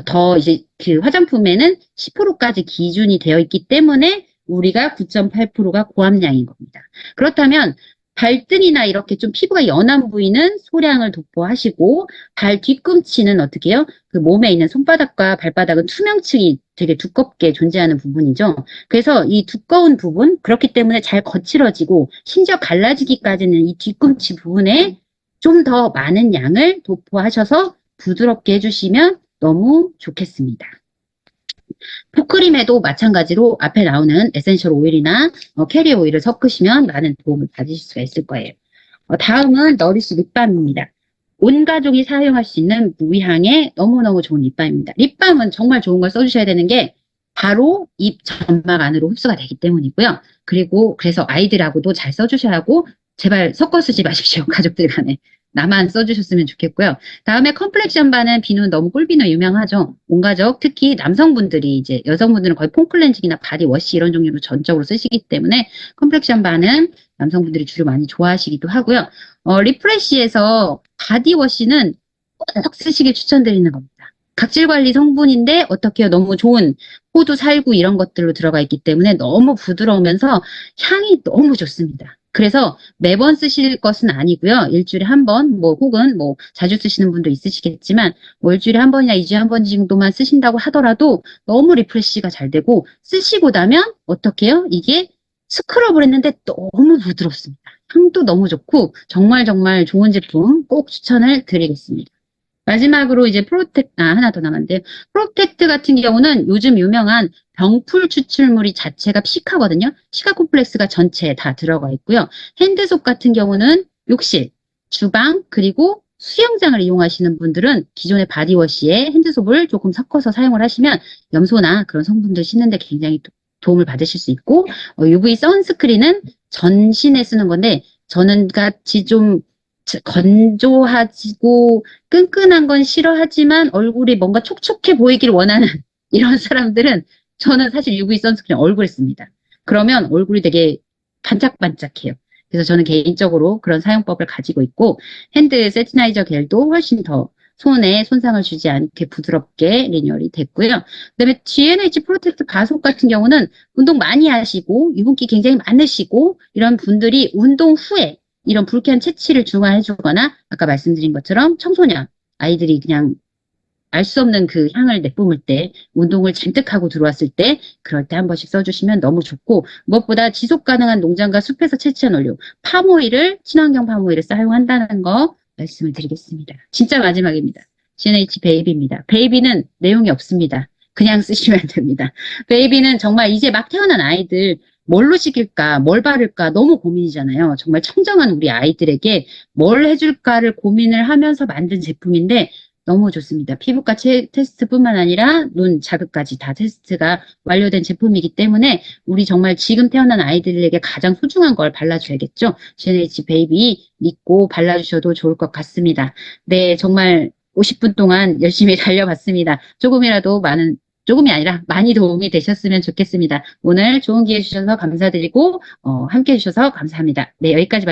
더 이제 그 화장품에는 10%까지 기준이 되어 있기 때문에 우리가 9.8%가 고함량인 겁니다. 그렇다면 발등이나 이렇게 좀 피부가 연한 부위는 소량을 도포하시고, 발 뒤꿈치는 어떻게 해요? 그 몸에 있는 손바닥과 발바닥은 투명층이 되게 두껍게 존재하는 부분이죠. 그래서 이 두꺼운 부분, 그렇기 때문에 잘 거칠어지고 심지어 갈라지기까지는 이 뒤꿈치 부분에 좀 더 많은 양을 도포하셔서 부드럽게 해주시면 너무 좋겠습니다. 풋크림에도 마찬가지로 앞에 나오는 에센셜 오일이나 캐리어 오일을 섞으시면 많은 도움을 받으실 수가 있을 거예요. 다음은 너리시 립밤입니다. 온 가족이 사용할 수 있는 무향의 너무너무 좋은 립밤입니다. 립밤은 정말 좋은 걸 써주셔야 되는 게 바로 입 점막 안으로 흡수가 되기 때문이고요. 그리고 그래서 아이들하고도 잘 써주셔야 하고 제발 섞어 쓰지 마십시오. 가족들 간에. 나만 써주셨으면 좋겠고요. 다음에 컴플렉션 바는 비누는 너무 꿀비누 유명하죠. 온 가족 특히 남성분들이 이제 여성분들은 거의 폼클렌징이나 바디워시 이런 종류로 전적으로 쓰시기 때문에 컴플렉션 바는 남성분들이 주로 많이 좋아하시기도 하고요. 리프레쉬에서 바디워시는 꼭 쓰시길 추천드리는 겁니다. 각질 관리 성분인데 어떻게 해요? 너무 좋은 호두, 살구 이런 것들로 들어가 있기 때문에 너무 부드러우면서 향이 너무 좋습니다. 그래서 매번 쓰실 것은 아니고요. 일주일에 한 번, 뭐 혹은 뭐 자주 쓰시는 분도 있으시겠지만 뭐 일주일에 한 번이나 2주에 한 번 정도만 쓰신다고 하더라도 너무 리프레쉬가 잘 되고 쓰시고 나면 어떻게 해요? 이게 스크럽을 했는데 너무 부드럽습니다. 향도 너무 좋고 정말 정말 좋은 제품 꼭 추천을 드리겠습니다. 마지막으로 이제 하나 더 남았는데, 프로텍트 같은 경우는 요즘 유명한 병풀 추출물이 자체가 시카거든요. 시카 콤플렉스가 전체에 다 들어가 있고요. 핸드소 같은 경우는 욕실, 주방, 그리고 수영장을 이용하시는 분들은 기존의 바디워시에 핸드소를 조금 섞어서 사용을 하시면 염소나 그런 성분들 씻는데 굉장히 도움을 받으실 수 있고, UV 선스크린은 전신에 쓰는 건데, 저는 같이 좀 건조하고 끈끈한 건 싫어하지만 얼굴이 뭔가 촉촉해 보이길 원하는 이런 사람들은 저는 사실 UV 선스크린 얼굴에 씁니다. 그러면 얼굴이 되게 반짝반짝해요. 그래서 저는 개인적으로 그런 사용법을 가지고 있고 핸드 세티나이저 겔도 훨씬 더 손에 손상을 주지 않게 부드럽게 리뉴얼이 됐고요. 그다음에 GNH 프로텍트 가속 같은 경우는 운동 많이 하시고 유분기 굉장히 많으시고 이런 분들이 운동 후에 이런 불쾌한 채취를 중화해주거나 아까 말씀드린 것처럼 청소년 아이들이 그냥 알 수 없는 그 향을 내뿜을 때 운동을 잔뜩 하고 들어왔을 때 그럴 때 한 번씩 써주시면 너무 좋고 무엇보다 지속 가능한 농장과 숲에서 채취한 원료 팜오일을 친환경 팜오일을 사용한다는 거 말씀을 드리겠습니다. 진짜 마지막입니다. GNH 베이비입니다. 베이비는 내용이 없습니다. 그냥 쓰시면 됩니다. 베이비는 정말 이제 막 태어난 아이들 뭘로 시킬까, 뭘 바를까 너무 고민이잖아요. 정말 청정한 우리 아이들에게 뭘 해줄까를 고민을 하면서 만든 제품인데 너무 좋습니다. 피부과 테스트뿐만 아니라 눈 자극까지 다 테스트가 완료된 제품이기 때문에 우리 정말 지금 태어난 아이들에게 가장 소중한 걸 발라줘야겠죠. GNH 베이비 믿고 발라주셔도 좋을 것 같습니다. 네, 정말 50분 동안 열심히 달려봤습니다. 조금이 아니라 많이 도움이 되셨으면 좋겠습니다. 오늘 좋은 기회 주셔서 감사드리고 함께 해주셔서 감사합니다. 네, 여기까지